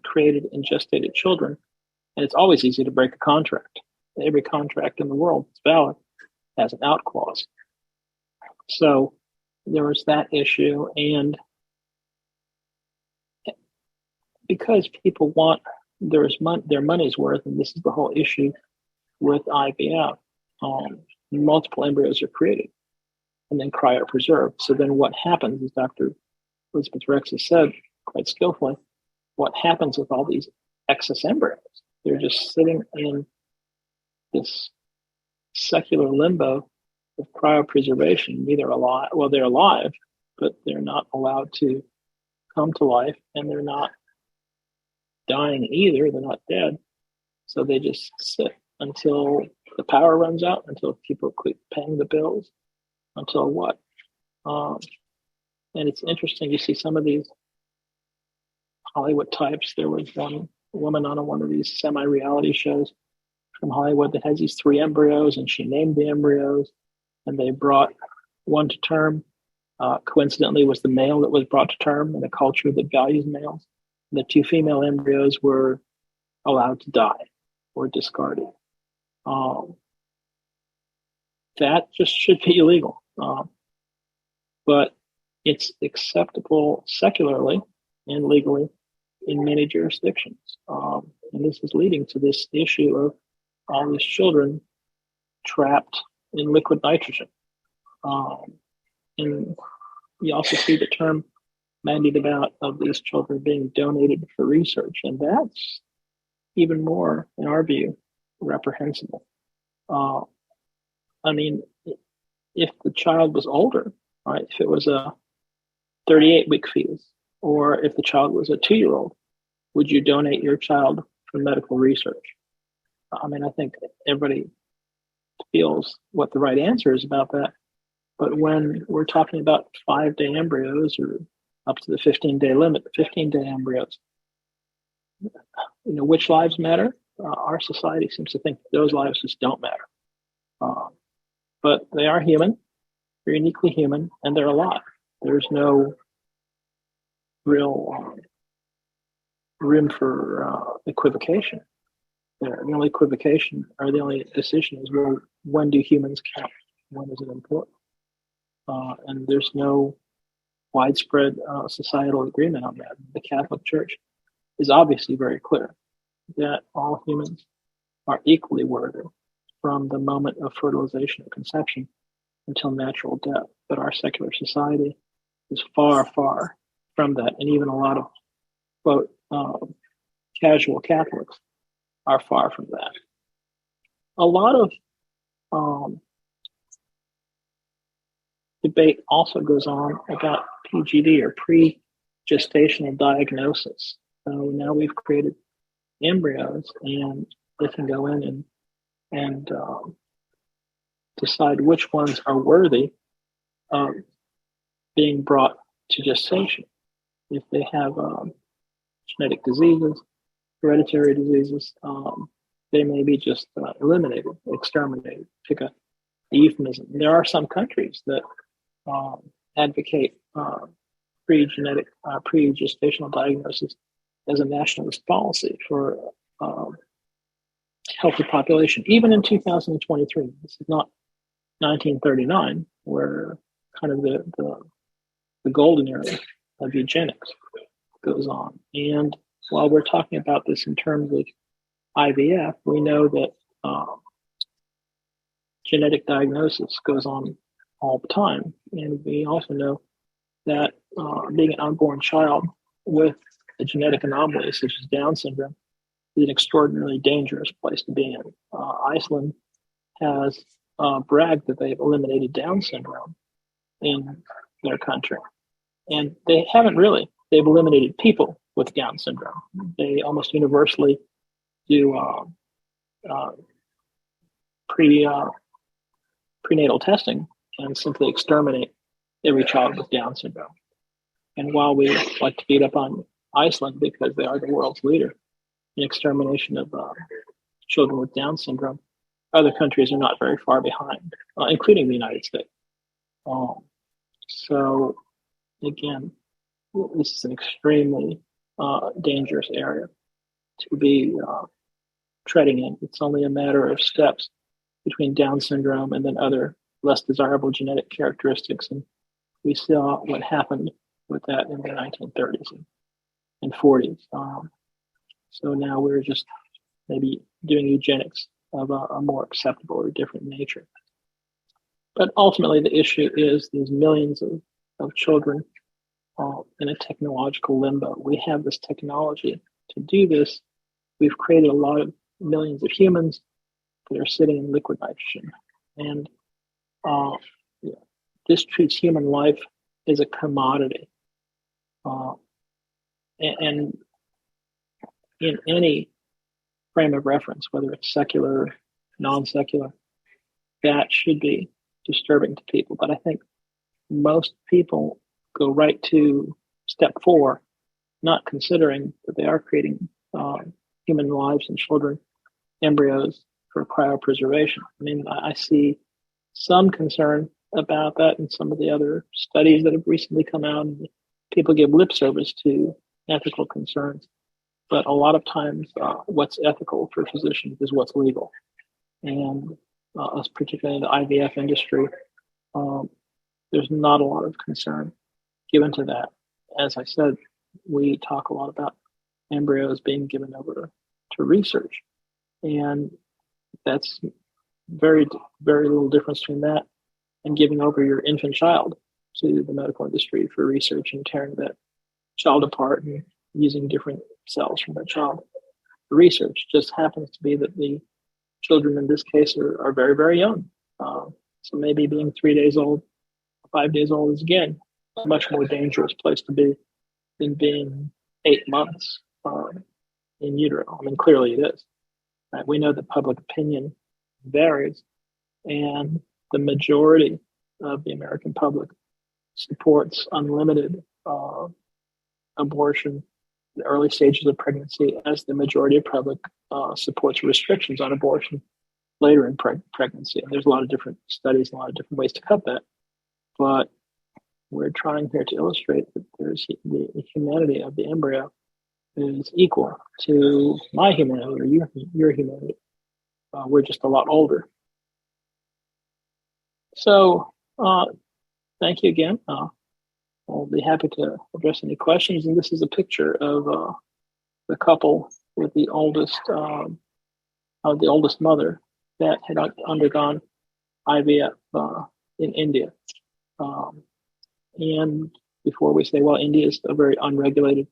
created and gestated children. And it's always easy to break a contract. Every contract in the world that's valid has an out clause. So there was that issue. And because people want their money's worth, and this is the whole issue with IVF, multiple embryos are created and then cryopreserved. So then what happens, as Dr. Elizabeth Rex has said quite skillfully, what happens with all these excess embryos? They're just sitting in this secular limbo of cryopreservation. They're alive, but they're not allowed to come to life, and they're not dying either. They're not dead. So they just sit until the power runs out, until people quit paying the bills, until what? And it's interesting, you see some of these Hollywood types. There was one woman on one of these semi-reality shows from Hollywood that has these 3 embryos, and she named the embryos, and they brought one to term. Coincidentally, was the male that was brought to term in a culture that values males. The 2 female embryos were allowed to die or discarded. That just should be illegal. But it's acceptable secularly and legally in many jurisdictions. And this is leading to this issue of all these children trapped in liquid nitrogen. And you also see the term bandied about of these children being donated for research. And that's, even more, in our view, reprehensible. I mean, if the child was older, right, if it was a 38-week fetus, or if the child was a 2-year-old, would you donate your child for medical research? I mean, I think everybody feels what the right answer is about that. But when we're talking about 5-day embryos or up to the 15-day limit, 15-day embryos, which lives matter? Our society seems to think those lives just don't matter. But they are human, they're uniquely human, and they're alive. There's no real room for equivocation there. The only equivocation, or the only decision is, well, when do humans count? When is it important? And there's no widespread societal agreement on that. The Catholic Church is obviously very clear that all humans are equally worthy from the moment of fertilization or conception until natural death. But our secular society is far, far from that. And even a lot of, quote, casual Catholics are far from that. A lot of debate also goes on about PGD, or pre-gestational diagnosis. So now we've created embryos, and they can go in and decide which ones are worthy of being brought to gestation. If they have genetic diseases, hereditary diseases, they may be just eliminated, exterminated. Pick a euphemism. There are some countries that advocate pre-gestational diagnosis as a nationalist policy for healthy population, even in 2023. This is not 1939, where kind of the golden era of eugenics goes on. And while we're talking about this in terms of IVF, we know that genetic diagnosis goes on all the time. And we also know that being an unborn child with a genetic anomaly such as Down syndrome is an extraordinarily dangerous place to be in. Iceland has bragged that they've eliminated Down syndrome in their country. And they haven't really. They've eliminated people with Down syndrome. They almost universally do prenatal testing and simply exterminate every child with Down syndrome. And while we like to beat up on Iceland because they are the world's leader in extermination of children with Down syndrome, other countries are not very far behind, including the United States. So, again, this is an extremely dangerous area to be treading in. It's only a matter of steps between Down syndrome and then other less desirable genetic characteristics. And we saw what happened with that in the 1930s and 40s. So now we're just maybe doing eugenics of a more acceptable or different nature. But ultimately, the issue is these millions of children in a technological limbo. We have this technology to do this. We've created a lot of millions of humans that are sitting in liquid nitrogen. And this treats human life as a commodity. And in any frame of reference, whether it's secular, non-secular, that should be disturbing to people. But I think most people go right to step 4, not considering that they are creating human lives and children, embryos, for cryopreservation. I mean, I see some concern about that in some of the other studies that have recently come out. And people give lip service to ethical concerns. But a lot of times, what's ethical for physicians is what's legal. And particularly in the IVF industry, there's not a lot of concern given to that. As I said, we talk a lot about embryos being given over to research. And that's very, very little difference between that and giving over your infant child to the medical industry for research and tearing that child apart and using different cells from that child. research. Just happens to be that the children in this case are very, very young. So maybe being 3 days old, 5 days old is, again, a much more dangerous place to be than being 8 months in utero. I mean, clearly it is. Right? We know that public opinion varies, and the majority of the American public supports unlimited abortion in the early stages of pregnancy, as the majority of public supports restrictions on abortion later in pregnancy. And there's a lot of different studies and a lot of different ways to cut that. But we're trying here to illustrate that there's the humanity of the embryo is equal to my humanity or your humanity. We're just a lot older. So thank you again. I'll be happy to address any questions. And this is a picture of the couple with the oldest mother that had undergone IVF in India. And before we say, well, India is a very unregulated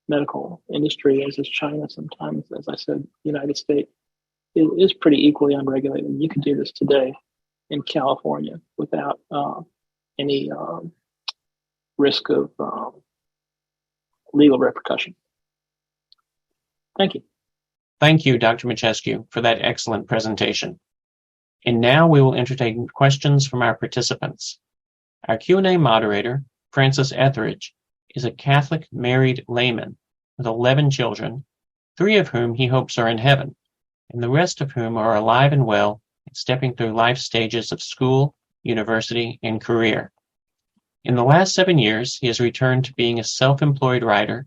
medical industry, as is China sometimes, as I said, the United States is pretty equally unregulated. You can do this today in California without any risk of legal repercussion. Thank you. Thank you, Dr. Michescu, for that excellent presentation. And now we will entertain questions from our participants. Our Q&A moderator, Francis Etheridge, is a Catholic married layman with 11 children, 3 of whom he hopes are in heaven, and the rest of whom are alive and well and stepping through life stages of school, university, and career. In the last 7 years, he has returned to being a self-employed writer,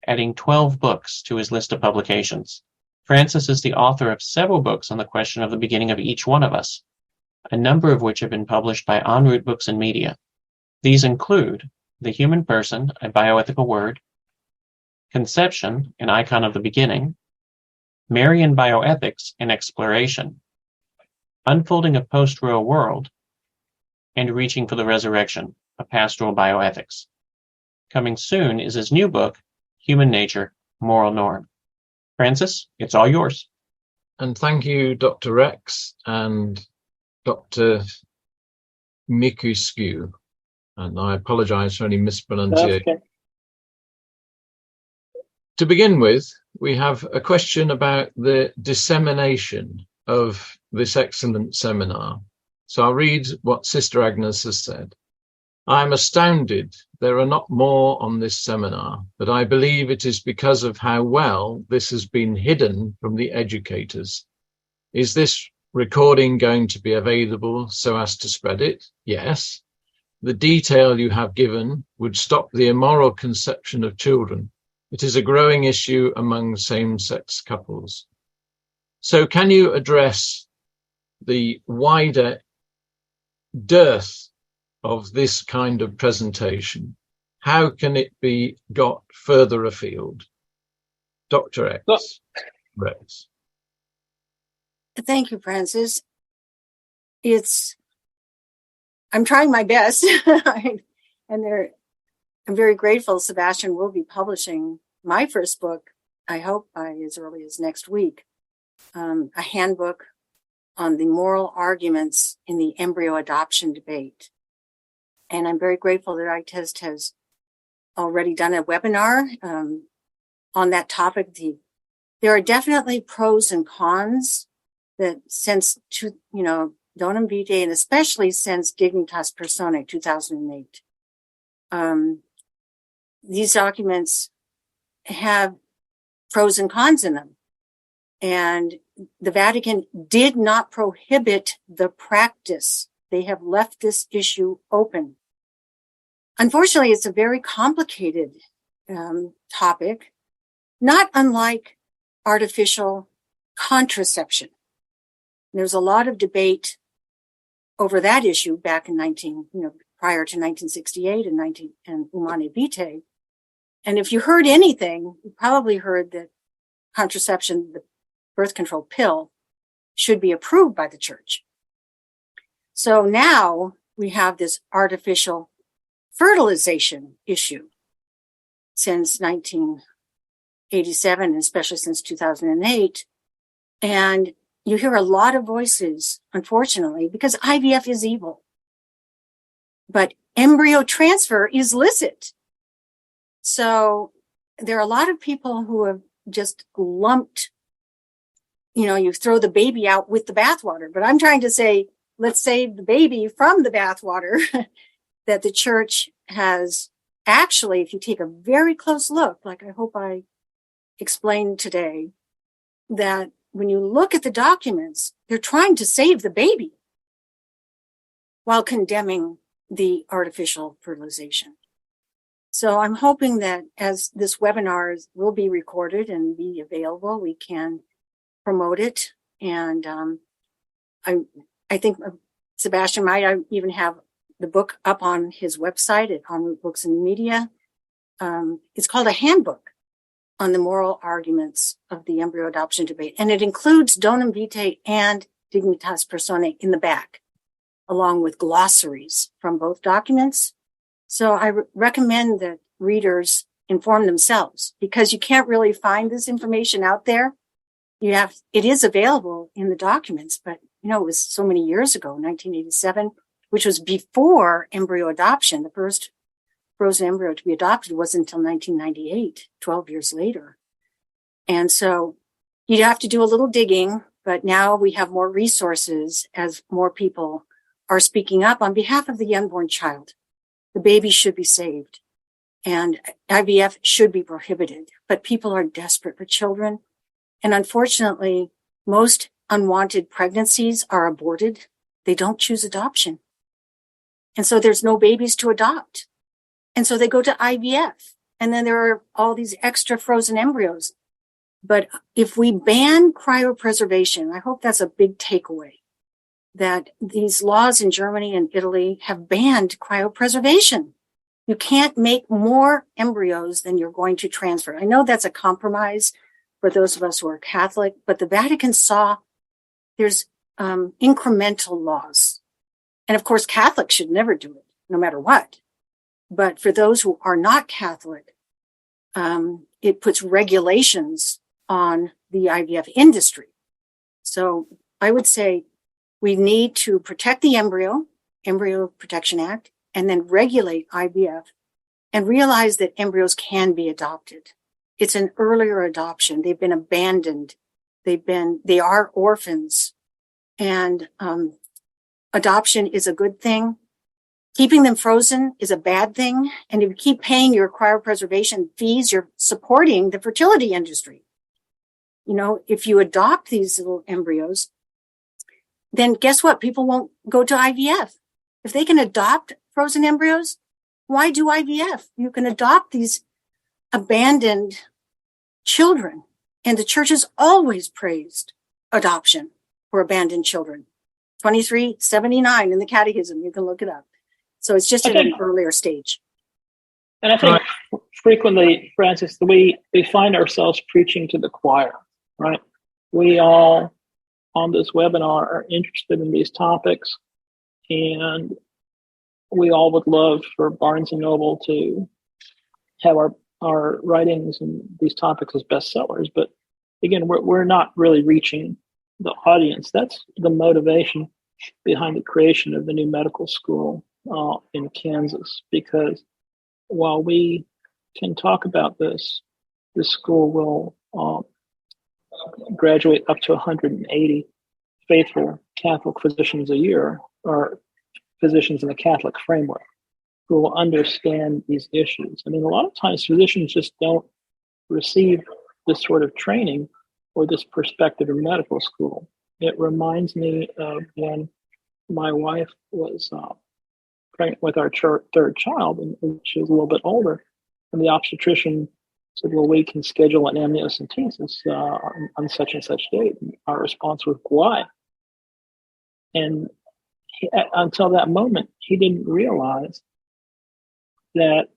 adding 12 books to his list of publications. Francis is the author of several books on the question of the beginning of each one of us, a number of which have been published by En route Books and Media. These include The Human Person, a Bioethical Word, Conception, an Icon of the Beginning, Marian Bioethics, an Exploration, Unfolding a Post-Roe World, and Reaching for the Resurrection, a Pastoral Bioethics. Coming soon is his new book, Human Nature, Moral Norm. Francis, it's all yours. And thank you, Dr. Rex and Dr. Michescu. And I apologize for any mispronunciation. Okay. To begin with, we have a question about the dissemination of this excellent seminar. So I'll read what Sister Agnes has said. I am astounded there are not more on this seminar, but I believe it is because of how well this has been hidden from the educators. Is this recording going to be available so as to spread it? Yes. The detail you have given would stop the immoral conception of children. It is a growing issue among same-sex couples. So can you address the wider dearth of this kind of presentation? How can it be got further afield? Dr. X. Rex. Thank you, Francis. I'm trying my best, and I'm very grateful Sebastian will be publishing my first book, I hope by as early as next week, a handbook on the moral arguments in the embryo adoption debate. And I'm very grateful that ITEST has already done a webinar on that topic. There are definitely pros and cons that since, Donum Vitae, and especially since Dignitas Personae 2008. These documents have pros and cons in them. And the Vatican did not prohibit the practice. They have left this issue open. Unfortunately, it's a very complicated topic, not unlike artificial contraception. There's a lot of debate over that issue back in prior to 1968 and Humanae Vitae. And if you heard anything, you probably heard that contraception, the birth control pill, should be approved by the church. So now we have this artificial fertilization issue since 1987, especially since 2008. And you hear a lot of voices, unfortunately, because IVF is evil. But embryo transfer is licit. So there are a lot of people who have just lumped, you throw the baby out with the bathwater. But I'm trying to say, let's save the baby from the bathwater. That the church has actually, if you take a very close look, like I hope I explained today, that when you look at the documents, they're trying to save the baby while condemning the artificial fertilization. So I'm hoping that as this webinar will be recorded and be available, we can promote it. And I think Sebastian might even have the book up on his website at En Route Books and Media. It's called A Handbook on the Moral Arguments of the Embryo Adoption Debate. And it includes Donum Vitae and Dignitas Personae in the back, along with glossaries from both documents. So I recommend that readers inform themselves, because you can't really find this information out there. It is available in the documents, but it was so many years ago, 1987, which was before embryo adoption. The first frozen embryo to be adopted wasn't until 1998, 12 years later. And so you'd have to do a little digging, but now we have more resources as more people are speaking up on behalf of the unborn child. The baby should be saved and IVF should be prohibited, but people are desperate for children. And unfortunately, most unwanted pregnancies are aborted. They don't choose adoption. And so there's no babies to adopt. And so they go to IVF. And then there are all these extra frozen embryos. But if we ban cryopreservation, I hope that's a big takeaway, that these laws in Germany and Italy have banned cryopreservation. You can't make more embryos than you're going to transfer. I know that's a compromise for those of us who are Catholic, but the Vatican saw there's incremental laws. And of course, Catholics should never do it, no matter what. But for those who are not Catholic, it puts regulations on the IVF industry. So I would say we need to protect the Embryo Protection Act, and then regulate IVF and realize that embryos can be adopted. It's an earlier adoption. They've been abandoned. They are orphans, and adoption is a good thing. Keeping them frozen is a bad thing. And if you keep paying your cryopreservation fees, you're supporting the fertility industry. If you adopt these little embryos, then guess what? People won't go to IVF. If they can adopt frozen embryos, why do IVF? You can adopt these abandoned children. And the church has always praised adoption for abandoned children. 2379 in the Catechism. You can look it up. So it's just at an earlier stage. And I think frequently, Francis, we find ourselves preaching to the choir, right? We all on this webinar are interested in these topics, and we all would love for Barnes & Noble to have our writings and these topics as bestsellers. But again, we're not really reaching the audience. That's the motivation behind the creation of the new medical school in Kansas, because while we can talk about this school will graduate up to 180 faithful Catholic physicians a year, or physicians in the Catholic framework, who will understand these issues. I mean, a lot of times physicians just don't receive this sort of training or this perspective in medical school. It reminds me of when my wife was pregnant with our third child, and she was a little bit older, and the obstetrician said, well, we can schedule an amniocentesis on such and such date. And our response was, why? And until that moment, he didn't realize that,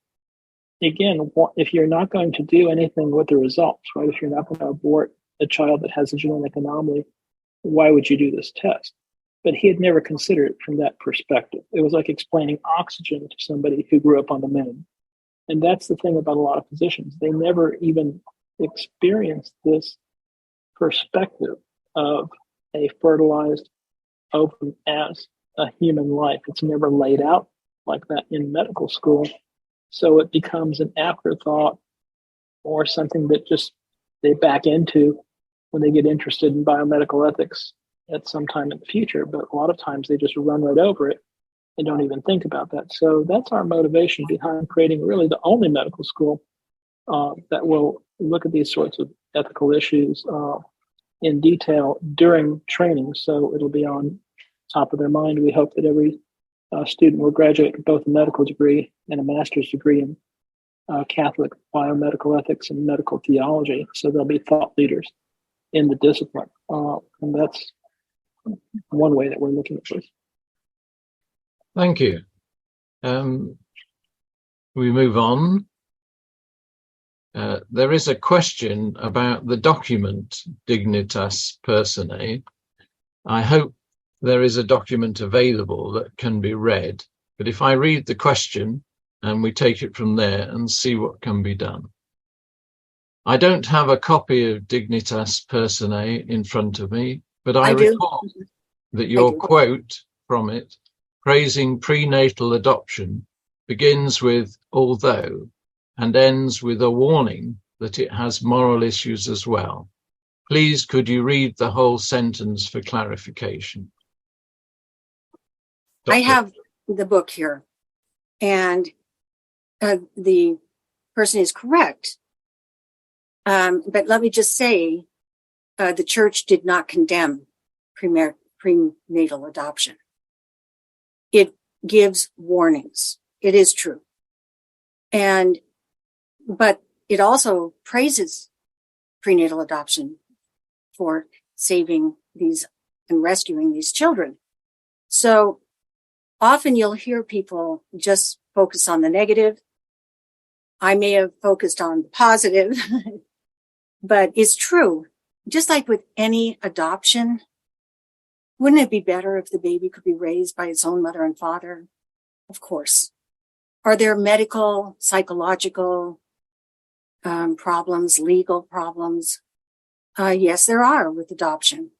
again, if you're not going to do anything with the results, right? If you're not going to abort a child that has a genetic anomaly, why would you do this test? But he had never considered it from that perspective. It was like explaining oxygen to somebody who grew up on the moon. And that's the thing about a lot of physicians. They never even experience this perspective of a fertilized ovum as a human life. It's never laid out like that in medical school. So it becomes an afterthought or something that just they back into when they get interested in biomedical ethics at some time in the future. But a lot of times they just run right over it and don't even think about that. So that's our motivation behind creating really the only medical school that will look at these sorts of ethical issues in detail during training. So it'll be on top of their mind. We hope that every student will graduate with both a medical degree and a master's degree in Catholic biomedical ethics and medical theology. So they'll be thought leaders in the discipline. And that's one way that we're looking at this. Thank you. We move on. There is a question about the document Dignitas Personae. I hope there is a document available that can be read, but if I read the question and we take it from there and see what can be done. I don't have a copy of Dignitas Personae in front of me, but I recall that your quote from it, praising prenatal adoption, begins with although and ends with a warning that it has moral issues as well. Please, could you read the whole sentence for clarification? I have the book here, and the person is correct. But let me just say, the church did not condemn prenatal adoption. It gives warnings. It is true. But it also praises prenatal adoption for saving these and rescuing these children. So often you'll hear people just focus on the negative. I may have focused on the positive, but it's true. Just like with any adoption, wouldn't it be better if the baby could be raised by its own mother and father? Of course. Are there medical, psychological problems, legal problems? Yes, there are with adoption.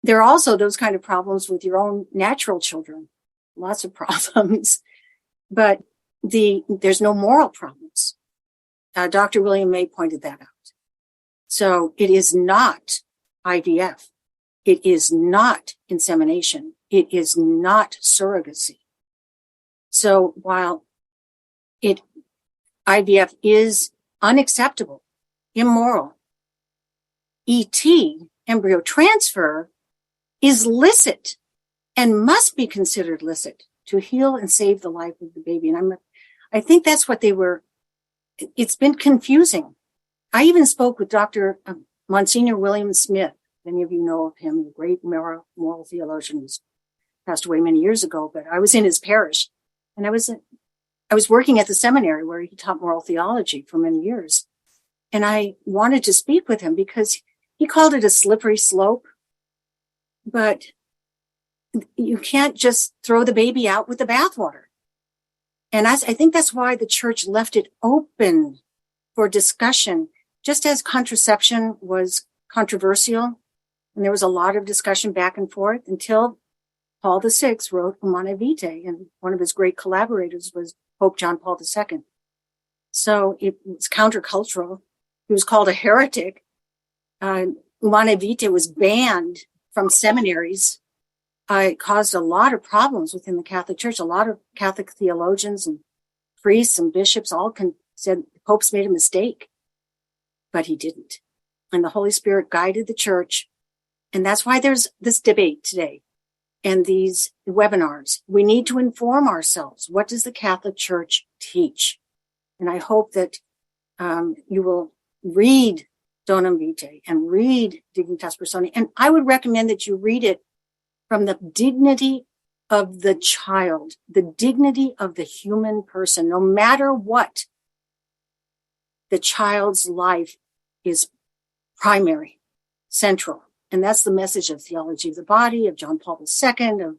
There are also those kind of problems with your own natural children. Lots of problems. But there's no moral problems. Dr. William May pointed that out. So it is not IVF. It is not insemination. It is not surrogacy. So while IVF is unacceptable, immoral, ET, embryo transfer, is licit and must be considered licit to heal and save the life of the baby. And I think that's what it's been confusing. I even spoke with Dr. Monsignor William Smith. Many of you know of him, a great moral theologian who's passed away many years ago, but I was in his parish, and I was working at the seminary where he taught moral theology for many years. And I wanted to speak with him because he called it a slippery slope, but you can't just throw the baby out with the bathwater. And I think that's why the church left it open for discussion, just as contraception was controversial. And there was a lot of discussion back and forth until Paul VI wrote Humanae Vitae, and one of his great collaborators was Pope John Paul II. So it was countercultural. He was called a heretic. Humanae Vitae was banned from seminaries. It caused a lot of problems within the Catholic Church. A lot of Catholic theologians and priests and bishops all said the Pope's made a mistake, but he didn't. And the Holy Spirit guided the church. And that's why there's this debate today and these webinars. We need to inform ourselves. What does the Catholic Church teach? And I hope that you will read Donum Vitae and read Dignitas Personae. And I would recommend that you read it from the dignity of the child, the dignity of the human person. No matter what, the child's life is primary, central. And that's the message of Theology of the Body, of John Paul II, of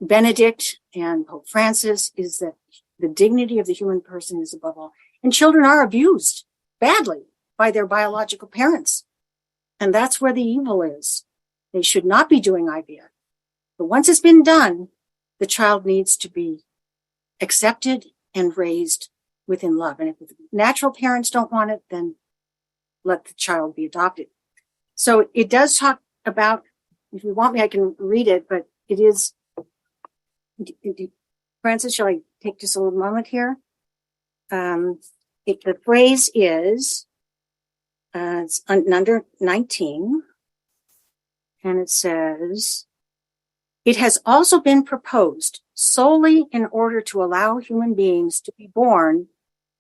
Benedict and Pope Francis, is that the dignity of the human person is above all. And children are abused badly. by their biological parents. And that's where the evil is. They should not be doing IVF. But once it's been done, the child needs to be accepted and raised within love. And if the natural parents don't want it, then let the child be adopted. So it does talk about, if you want me, I can read it, but it is, Francis, shall I take just a little moment here? The phrase is, it's under 19, and it says, it has also been proposed solely in order to allow human beings to be born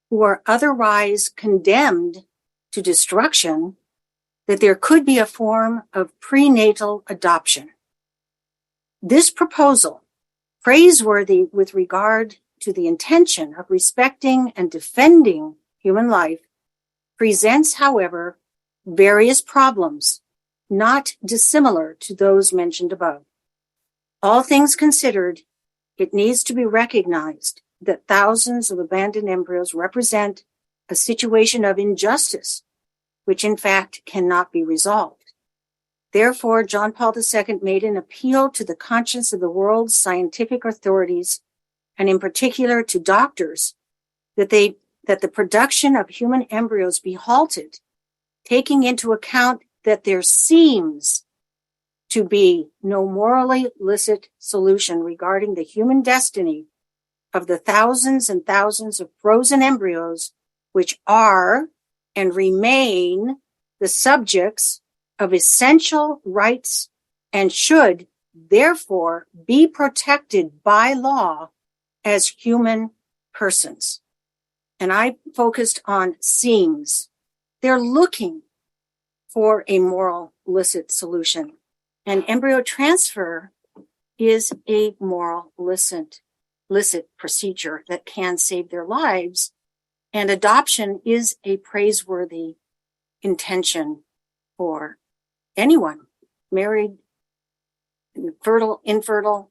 who are otherwise condemned to destruction, that there could be a form of prenatal adoption. This proposal, praiseworthy with regard to the intention of respecting and defending human life, presents, however, various problems not dissimilar to those mentioned above. All things considered, it needs to be recognized that thousands of abandoned embryos represent a situation of injustice, which in fact cannot be resolved. Therefore, John Paul II made an appeal to the conscience of the world's scientific authorities, and in particular to doctors, that the production of human embryos be halted, taking into account that there seems to be no morally licit solution regarding the human destiny of the thousands and thousands of frozen embryos which are and remain the subjects of essential rights and should therefore be protected by law as human persons. And I focused on seems. They're looking for a moral licit solution. And embryo transfer is a moral licit procedure that can save their lives. And adoption is a praiseworthy intention for anyone, married, fertile, infertile,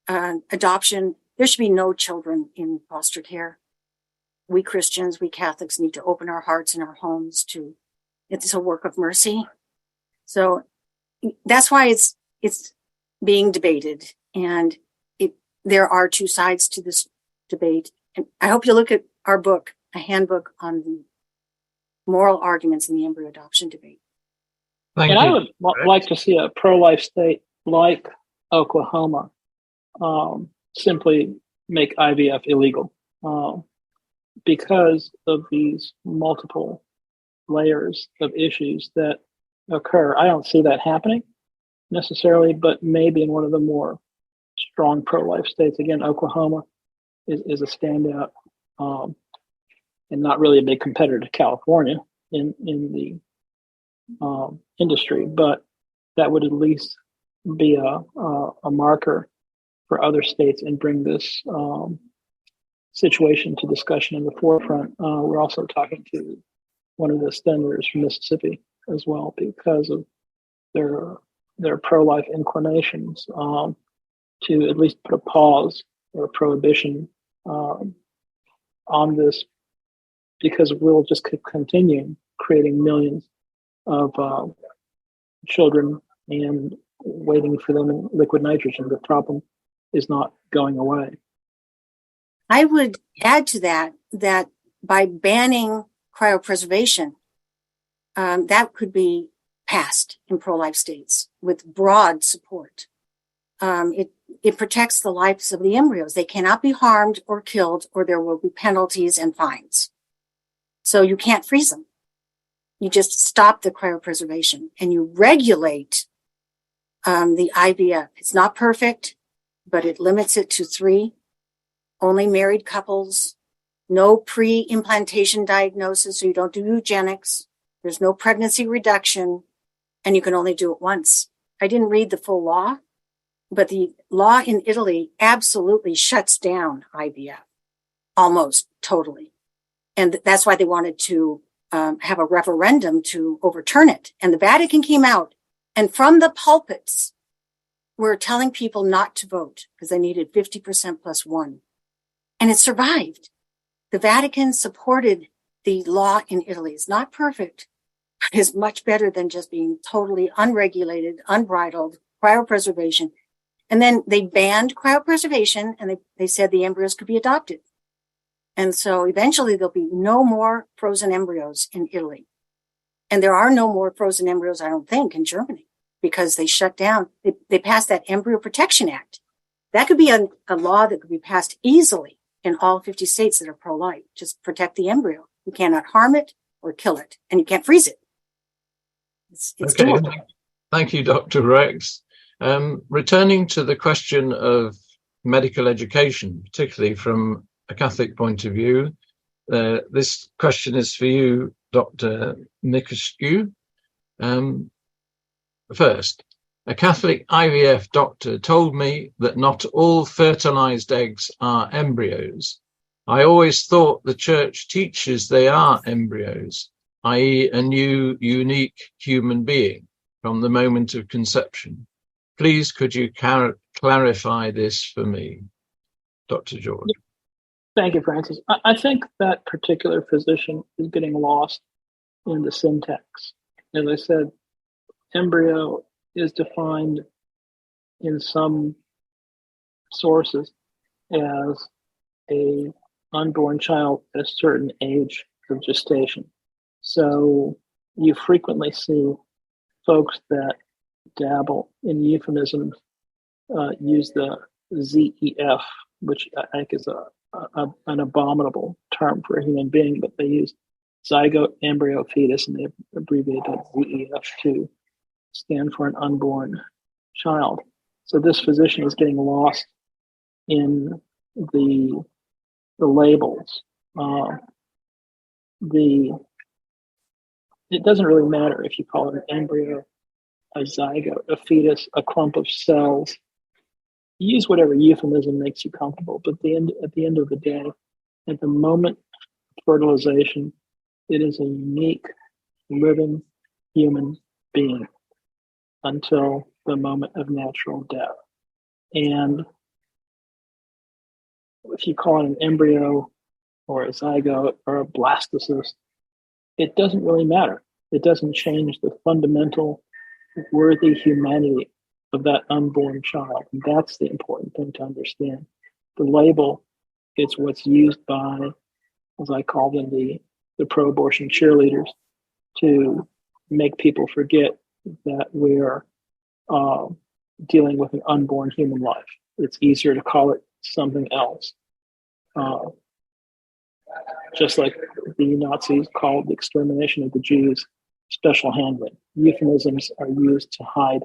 adoption. There should be no children in foster care. We Christians, we Catholics need to open our hearts and our homes to, it's a work of mercy. So that's why it's being debated, and there are two sides to this debate. And I hope you look at our book, a handbook on the moral arguments in the embryo adoption debate. Thank and you. I would like to see a pro-life state like Oklahoma simply make IVF illegal because of these multiple layers of issues that occur. I don't see that happening necessarily, but maybe in one of the more strong pro-life states. Again, Oklahoma is a standout and not really a big competitor to California in the industry, but that would at least be a marker for other states and bring this situation to discussion in the forefront. We're also talking to one of the senators from Mississippi as well because of their pro-life inclinations to at least put a pause or a prohibition on this, because we'll just continue creating millions of children and waiting for them in liquid nitrogen. The problem is not going away. I would add to that by banning cryopreservation, that could be passed in pro-life states with broad support. It protects the lives of the embryos. They cannot be harmed or killed, or there will be penalties and fines. So you can't freeze them. You just stop the cryopreservation and you regulate the IVF. It's not perfect, but it limits it to 3, only married couples, no pre-implantation diagnosis, so you don't do eugenics. There's no pregnancy reduction, and you can only do it once. I didn't read the full law, but the law in Italy absolutely shuts down IVF, almost totally. And that's why they wanted to have a referendum to overturn it. And the Vatican came out, and from the pulpits, were telling people not to vote because they needed 50% plus 1. And it survived. The Vatican supported the law in Italy. It's not perfect, is much better than just being totally unregulated, unbridled, cryopreservation. And then they banned cryopreservation, and they said the embryos could be adopted. And so eventually there'll be no more frozen embryos in Italy. And there are no more frozen embryos, I don't think, in Germany, because they shut down. They passed that Embryo Protection Act. That could be a law that could be passed easily in all 50 states that are pro-life. Just protect the embryo. You cannot harm it or kill it, and you can't freeze it. It's okay. doable. Thank you, Dr. Rex. Returning to the question of medical education, particularly from a Catholic point of view, this question is for you, Dr. Nicoscu. First, a Catholic IVF doctor told me that not all fertilized eggs are embryos. I always thought the Church teaches they are embryos, i.e. a new, unique human being from the moment of conception. Please, could you clarify this for me, Dr. George? Thank you, Francis. I think that particular physician is getting lost in the syntax. As I said, embryo is defined in some sources as a unborn child at a certain age of gestation. So you frequently see folks that dabble in euphemisms use the ZEF, which I think is an abominable term for a human being, but they use zygote, embryo, fetus, and they abbreviate that ZEF to stand for an unborn child. So this physician is getting lost in the labels. It doesn't really matter if you call it an embryo, a zygote, a fetus, a clump of cells. Use whatever euphemism makes you comfortable, but at the end of the day, at the moment of fertilization, it is a unique, living human being until the moment of natural death. And if you call it an embryo or a zygote or a blastocyst, it doesn't really matter. It doesn't change the fundamental worthy humanity of that unborn child. And that's the important thing to understand. The label is what's used by, as I call them, the pro-abortion cheerleaders, to make people forget that we're dealing with an unborn human life. It's easier to call it something else. Just like the Nazis called the extermination of the Jews special handling. Euphemisms are used to hide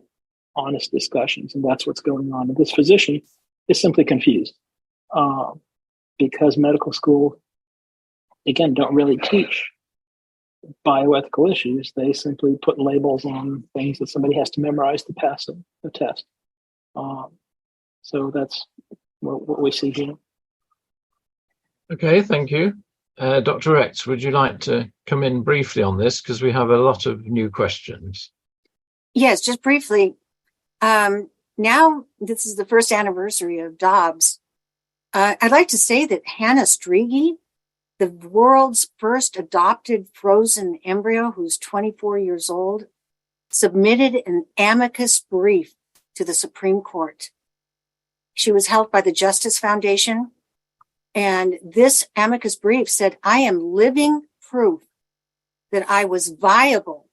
honest discussions, and that's what's going on. And this physician is simply confused because medical school, again, don't really teach bioethical issues. They simply put labels on things that somebody has to memorize to pass a test. So that's what we see here. Okay, thank you. Dr. Rex, would you like to come in briefly on this? Because we have a lot of new questions. Yes, just briefly. Now, this is the first anniversary of Dobbs. I'd like to say that Hannah Strigi, the world's first adopted frozen embryo, who's 24 years old, submitted an amicus brief to the Supreme Court. She was helped by the Justice Foundation. And this amicus brief said, I am living proof that I was viable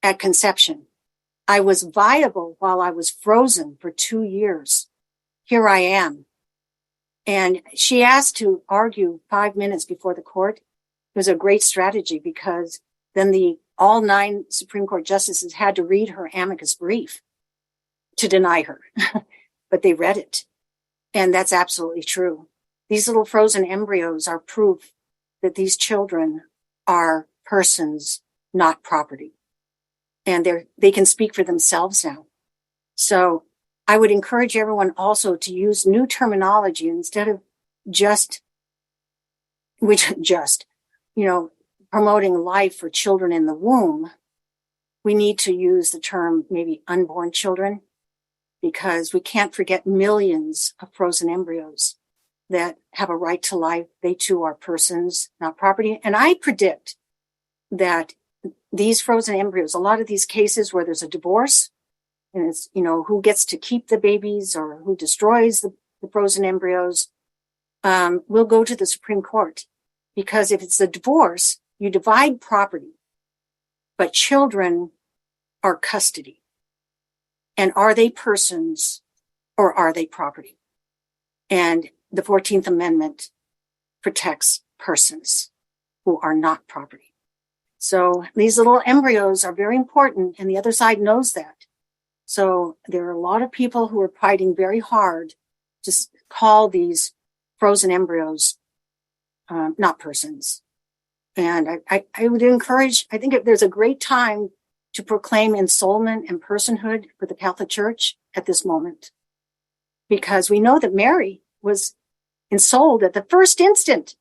at conception. I was viable while I was frozen for 2 years. Here I am. And she asked to argue 5 minutes before the court. It was a great strategy because then all 9 Supreme Court justices had to read her amicus brief to deny her, but they read it. And that's absolutely true. These little frozen embryos are proof that these children are persons, not property. And they can speak for themselves now. So I would encourage everyone also to use new terminology instead of promoting life for children in the womb. We need to use the term maybe unborn children, because we can't forget millions of frozen embryos that have a right to life. They too are persons, not property. And I predict that these frozen embryos, a lot of these cases where there's a divorce, and it's, who gets to keep the babies or who destroys the frozen embryos, will go to the Supreme Court. Because if it's a divorce, you divide property, but children are custody. And are they persons or are they property? And the 14th Amendment protects persons who are not property. So these little embryos are very important, and the other side knows that. So there are a lot of people who are fighting very hard to call these frozen embryos not persons. And I would encourage, I think there's a great time to proclaim ensoulment and personhood for the Catholic Church at this moment, because we know that Mary was ensouled at the first instant.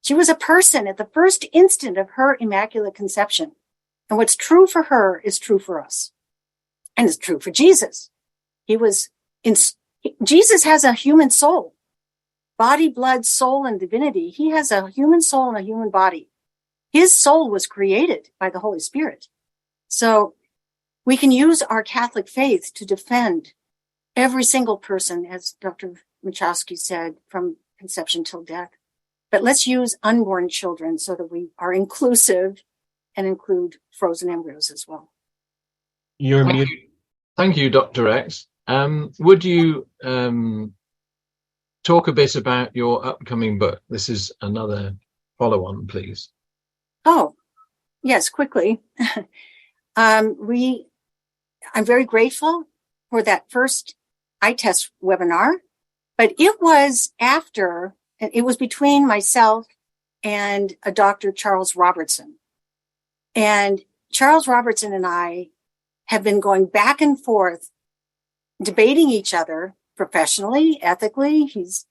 She was a person at the first instant of her Immaculate Conception. And what's true for her is true for us. And it's true for Jesus. Jesus has a human soul. Body, blood, soul, and divinity. He has a human soul and a human body. His soul was created by the Holy Spirit. So we can use our Catholic faith to defend every single person, as Dr. Machowski said, from conception till death. But let's use unborn children so that we are inclusive and include frozen embryos as well. Thank you, Dr. X. Would you talk a bit about your upcoming book? This is another follow-on, please. Oh, yes, quickly. I'm very grateful for that first ITEST webinar, but it was between myself and a Dr. Charles Robertson. And Charles Robertson and I have been going back and forth, debating each other professionally, ethically. He's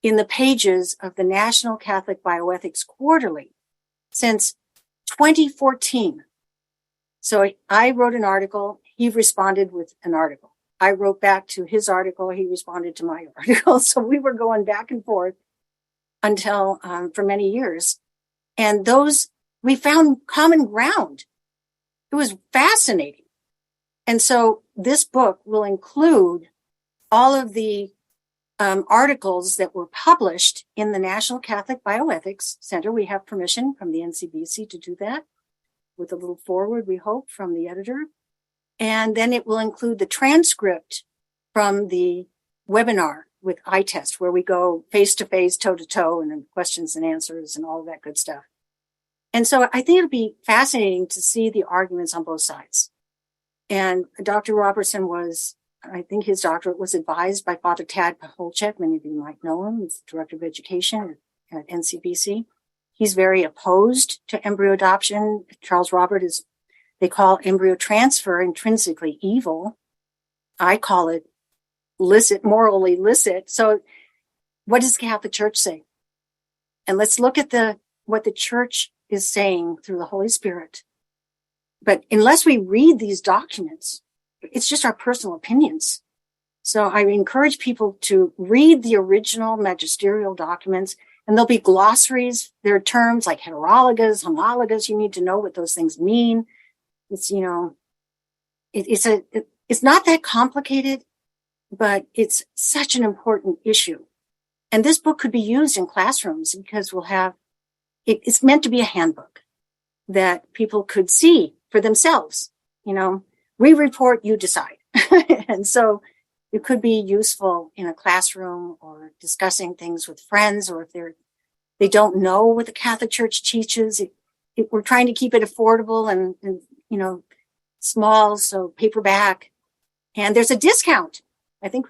in the pages of the National Catholic Bioethics Quarterly since 2014. So I wrote an article. He responded with an article. I wrote back to his article. He responded to my article. So we were going back and forth until for many years. And we found common ground. It was fascinating. And so this book will include all of the articles that were published in the National Catholic Bioethics Center. We have permission from the NCBC to do that with a little foreword, we hope, from the editor. And then it will include the transcript from the webinar with ITEST, where we go face-to-face, toe-to-toe, and then questions and answers and all that good stuff. And so I think it'll be fascinating to see the arguments on both sides. And Dr. Robertson I think his doctorate was advised by Father Tad Pacholczyk. Many of you might know him. He's the director of education at NCBC. He's very opposed to embryo adoption. Charles Robert they call embryo transfer intrinsically evil. I call it licit, morally licit. So what does the Catholic Church say? And let's look at what the Church is saying through the Holy Spirit. But unless we read these documents, it's just our personal opinions. So I encourage people to read the original magisterial documents, and there'll be glossaries. There are terms like heterologous, homologous. You need to know what those things mean. It's, it's not that complicated, but it's such an important issue. And this book could be used in classrooms because it's meant to be a handbook that people could see for themselves. We report, you decide. And so it could be useful in a classroom or discussing things with friends, or if they don't know what the Catholic Church teaches. We're trying to keep it affordable and small, so paperback. And there's a discount. I think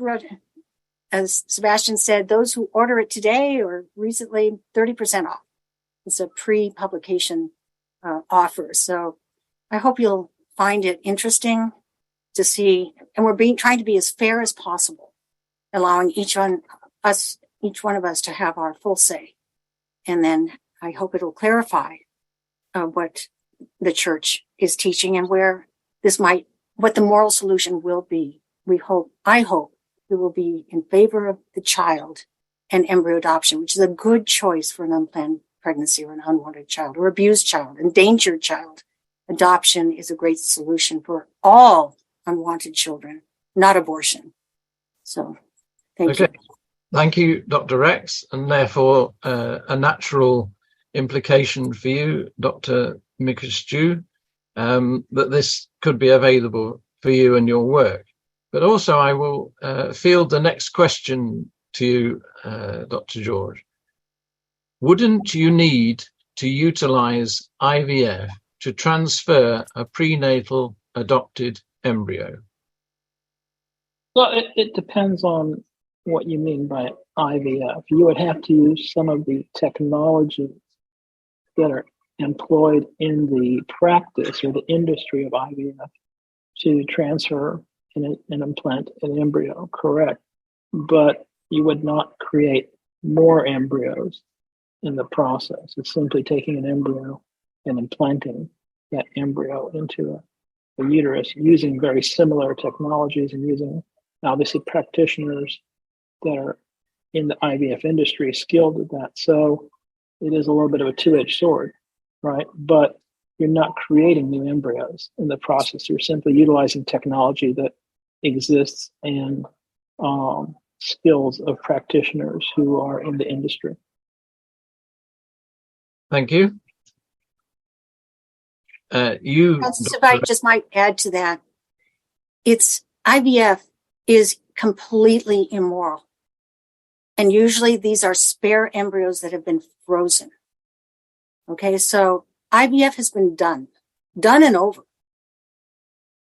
as Sebastian said, those who order it today or recently, 30% off. It's a pre-publication offer. So I hope you'll find it interesting to see. And we're trying to be as fair as possible, allowing each one of us to have our full say. And then I hope it'll clarify what the Church is teaching and what the moral solution will be. I hope it will be in favor of the child and embryo adoption, which is a good choice for an unplanned pregnancy or an unwanted child or abused child, endangered child, adoption is a great solution for all unwanted children, not abortion. So thank you. Thank you, Dr. Rex, and therefore a natural implication for you, Dr. Mikustu, that this could be available for you and your work. But also I will field the next question to you, Dr. George. Wouldn't you need to utilize IVF to transfer a prenatal adopted embryo? Well, it depends on what you mean by IVF. You would have to use some of the technologies that are employed in the practice or the industry of IVF to transfer and implant an embryo, correct? But you would not create more embryos in the process. It's simply taking an embryo and implanting that embryo into a uterus using very similar technologies and using obviously practitioners that are in the IVF industry skilled at that. So it is a little bit of a two-edged sword, right? But you're not creating new embryos in the process. You're simply utilizing technology that exists and skills of practitioners who are in the industry. Thank you. If I just might add to that, IVF is completely immoral. And usually these are spare embryos that have been frozen. Okay, so IVF has been done and over.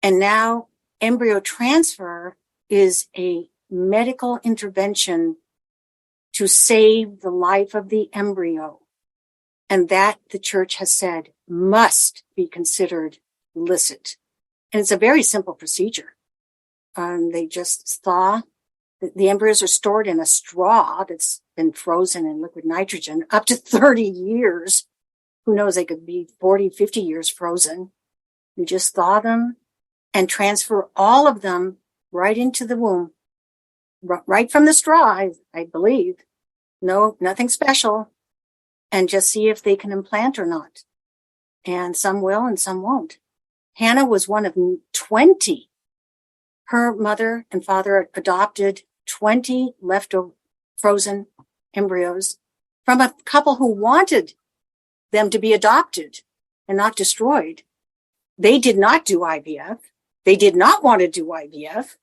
And now embryo transfer is a medical intervention to save the life of the embryo. And that, the church has said, must be considered licit. And it's a very simple procedure. They just thaw. The embryos are stored in a straw that's been frozen in liquid nitrogen up to 30 years. Who knows, they could be 40, 50 years frozen. You just thaw them and transfer all of them right into the womb, right from the straw, I believe. No, nothing special. And just see if they can implant or not. And some will and some won't. Hannah was one of 20. Her mother and father adopted 20 leftover frozen embryos from a couple who wanted them to be adopted and not destroyed. They did not do IVF. They did not want to do IVF.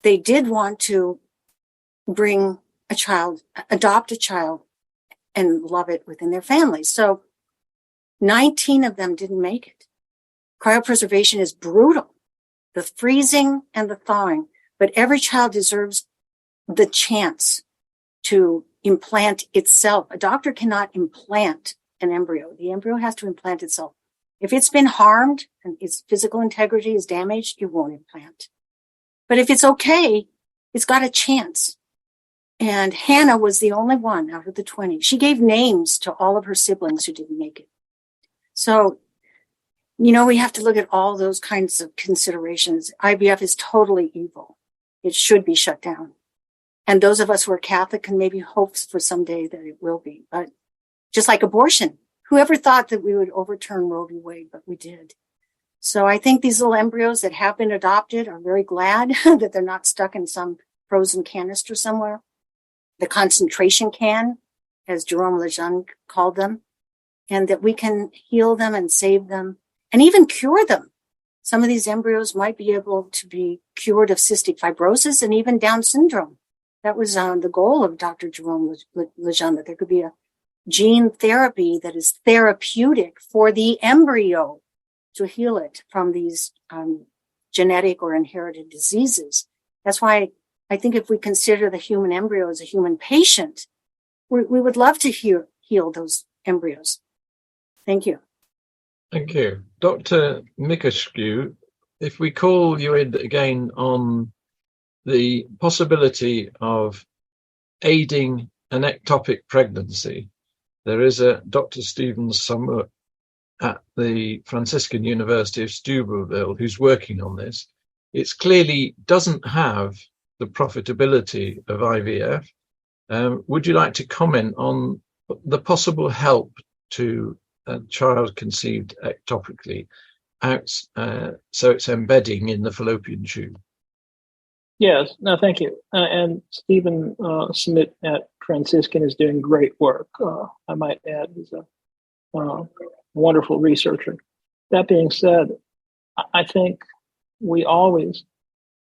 They did want to bring a child, adopt a child, and love it within their families. So 19 of them didn't make it. Cryopreservation is brutal, the freezing and the thawing, but every child deserves the chance to implant itself. A doctor cannot implant an embryo. The embryo has to implant itself. If it's been harmed and its physical integrity is damaged, it won't implant. But if it's okay, it's got a chance. And Hannah was the only one out of the 20. She gave names to all of her siblings who didn't make it. So, we have to look at all those kinds of considerations. IVF is totally evil. It should be shut down. And those of us who are Catholic can maybe hope for someday that it will be. But just like abortion, whoever thought that we would overturn Roe v. Wade, but we did. So I think these little embryos that have been adopted are very glad that they're not stuck in some frozen canister somewhere. The concentration can, as Jerome Lejeune called them, and that we can heal them and save them and even cure them. Some of these embryos might be able to be cured of cystic fibrosis and even Down syndrome. That was the goal of Dr. Jerome Lejeune, that there could be a gene therapy that is therapeutic for the embryo to heal it from these genetic or inherited diseases. That's why I think if we consider the human embryo as a human patient, we would love to heal those embryos. Thank you. Thank you. Dr. Mikustu, if we call you in again on the possibility of aiding an ectopic pregnancy, there is a Dr. Stephen Samut at the Franciscan University of Steubenville who's working on this. It clearly doesn't have the profitability of IVF. Would you like to comment on the possible help to a child conceived ectopically out, so it's embedding in the fallopian tube. Yes, no, thank you. And Stephen Smith at Franciscan is doing great work. I might add, he's a wonderful researcher. That being said, I think we always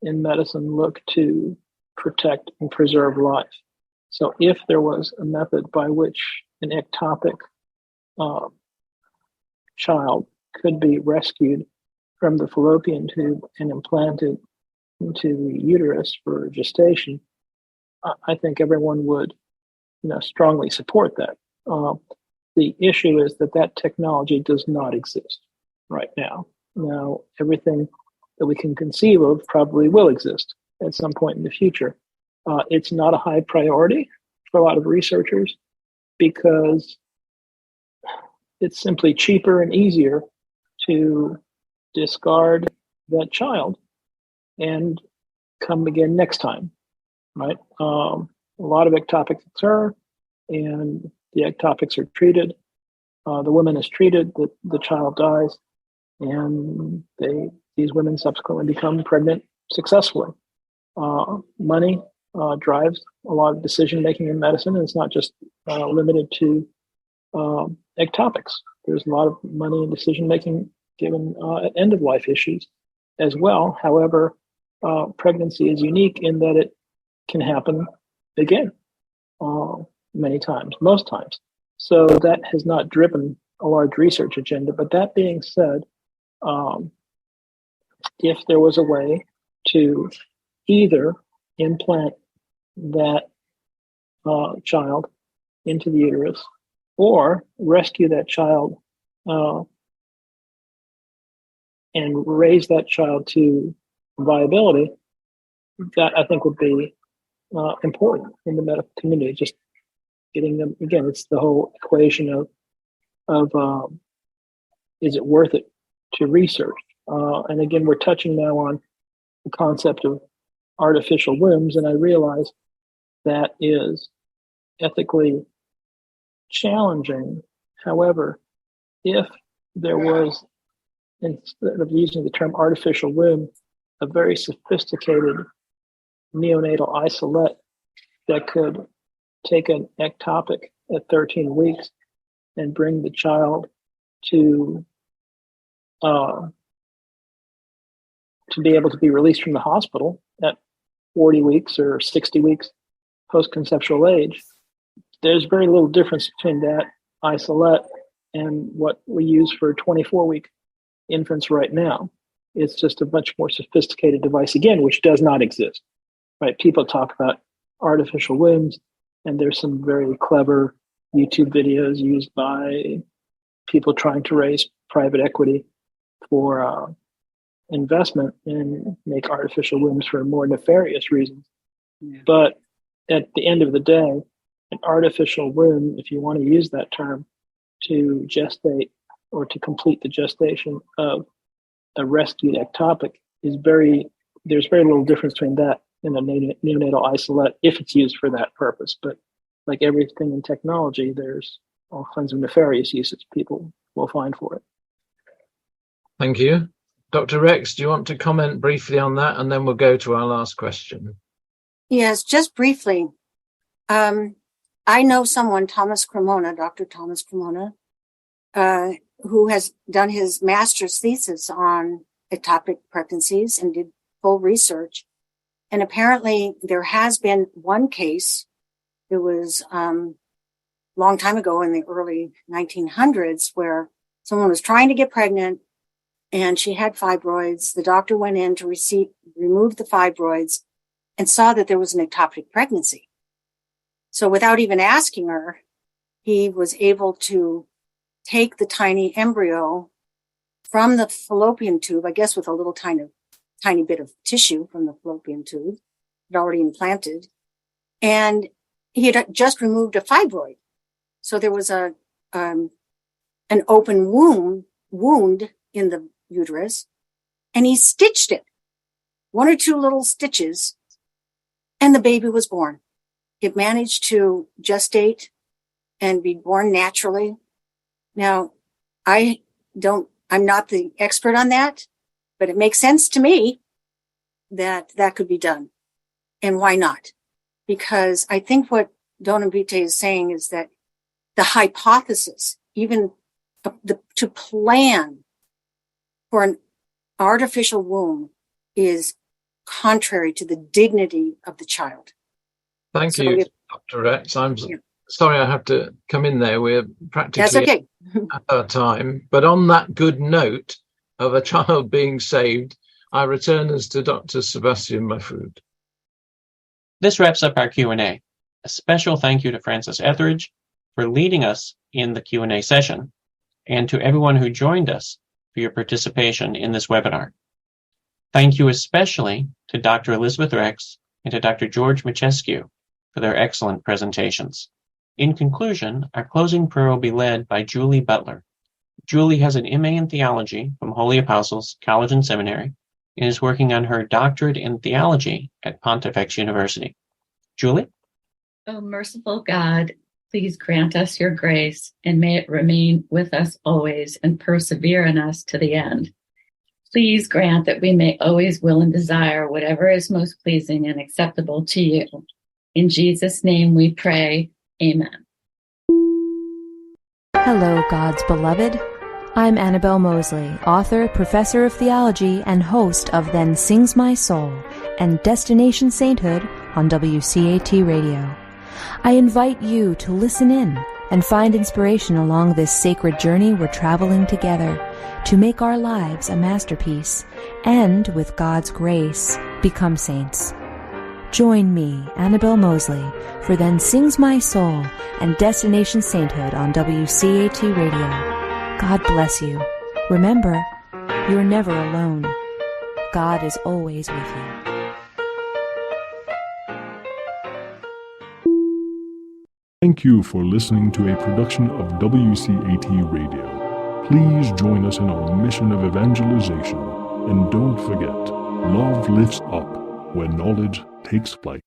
in medicine look to protect and preserve life. So if there was a method by which an ectopic child could be rescued from the fallopian tube and implanted into the uterus for gestation, I think everyone would, strongly support that. The issue is that technology does not exist right now. Now, everything that we can conceive of probably will exist at some point in the future. It's not a high priority for a lot of researchers because it's simply cheaper and easier to discard that child and come again next time, right? A lot of ectopics occur, and the ectopics are treated. The woman is treated, the child dies, and these women subsequently become pregnant successfully. Money drives a lot of decision making in medicine, and it's not just limited to ectopics. There's a lot of money in decision making given end of life issues as well. However, pregnancy is unique in that it can happen again many times, most times. So that has not driven a large research agenda. But that being said, if there was a way to either implant that child into the uterus or rescue that child and raise that child to viability, that I think would be important in the medical community. Just getting them, again, it's the whole equation of is it worth it to research? And again, we're touching now on the concept of artificial wombs, and I realize that is ethically challenging. However, if there was, instead of using the term artificial womb, a very sophisticated neonatal isolate that could take an ectopic at 13 weeks and bring the child to be able to be released from the hospital at 40 weeks or 60 weeks post-conceptual age, there's very little difference between that isolate and what we use for 24-week infants right now. It's just a much more sophisticated device, again, which does not exist, right? People talk about artificial wombs, and there's some very clever YouTube videos used by people trying to raise private equity for investment and make artificial wombs for more nefarious reasons. Yeah. But at the end of the day, an artificial womb, if you want to use that term, to gestate or to complete the gestation of a rescued ectopic there's very little difference between that and a neonatal isolate if it's used for that purpose. But like everything in technology, there's all kinds of nefarious uses people will find for it. Thank you. Dr. Rex, do you want to comment briefly on that? And then we'll go to our last question. Yes, just briefly. I know someone, Dr. Thomas Cremona, who has done his master's thesis on ectopic pregnancies and did full research. And apparently there has been one case. It was a long time ago in the early 1900s where someone was trying to get pregnant and she had fibroids. The doctor went in to remove the fibroids and saw that there was an ectopic pregnancy. So without even asking her, he was able to take the tiny embryo from the fallopian tube, I guess with a little tiny bit of tissue from the fallopian tube, it already implanted, and he had just removed a fibroid. So there was an open wound in the uterus, and he stitched it, 1 or 2 little stitches, and the baby was born. It managed to gestate and be born naturally. Now, I don't I'm not the expert on that, but it makes sense to me that that could be done. And why not? Because I think what Donum Vitae is saying is that the hypothesis, even to plan for an artificial womb, is contrary to the dignity of the child. Thank you, Dr. Rex. I'm sorry I have to come in there. We're practically at our time. But on that good note of a child being saved, I return us to Dr. Sebastian Mahfood. This wraps up our Q&A. A special thank you to Francis Etheridge for leading us in the Q&A session, and to everyone who joined us for your participation in this webinar. Thank you especially to Dr. Elizabeth Rex and to Dr. George Michescu for their excellent presentations. In conclusion, our closing prayer will be led by Julie Butler. Julie has an MA in Theology from Holy Apostles College and Seminary and is working on her doctorate in theology at Pontifex University. Julie? O merciful God, please grant us your grace, and may it remain with us always and persevere in us to the end. Please grant that we may always will and desire whatever is most pleasing and acceptable to you. In Jesus' name we pray. Amen. Hello, God's beloved. I'm Annabelle Mosley, author, professor of theology, and host of Then Sings My Soul and Destination Sainthood on WCAT Radio. I invite you to listen in and find inspiration along this sacred journey we're traveling together to make our lives a masterpiece and, with God's grace, become saints. Join me, Annabelle Mosley, for Then Sings My Soul and Destination Sainthood on WCAT Radio. God bless you. Remember, you're never alone. God is always with you. Thank you for listening to a production of WCAT Radio. Please join us in our mission of evangelization. And don't forget, love lifts up where knowledge takes flight.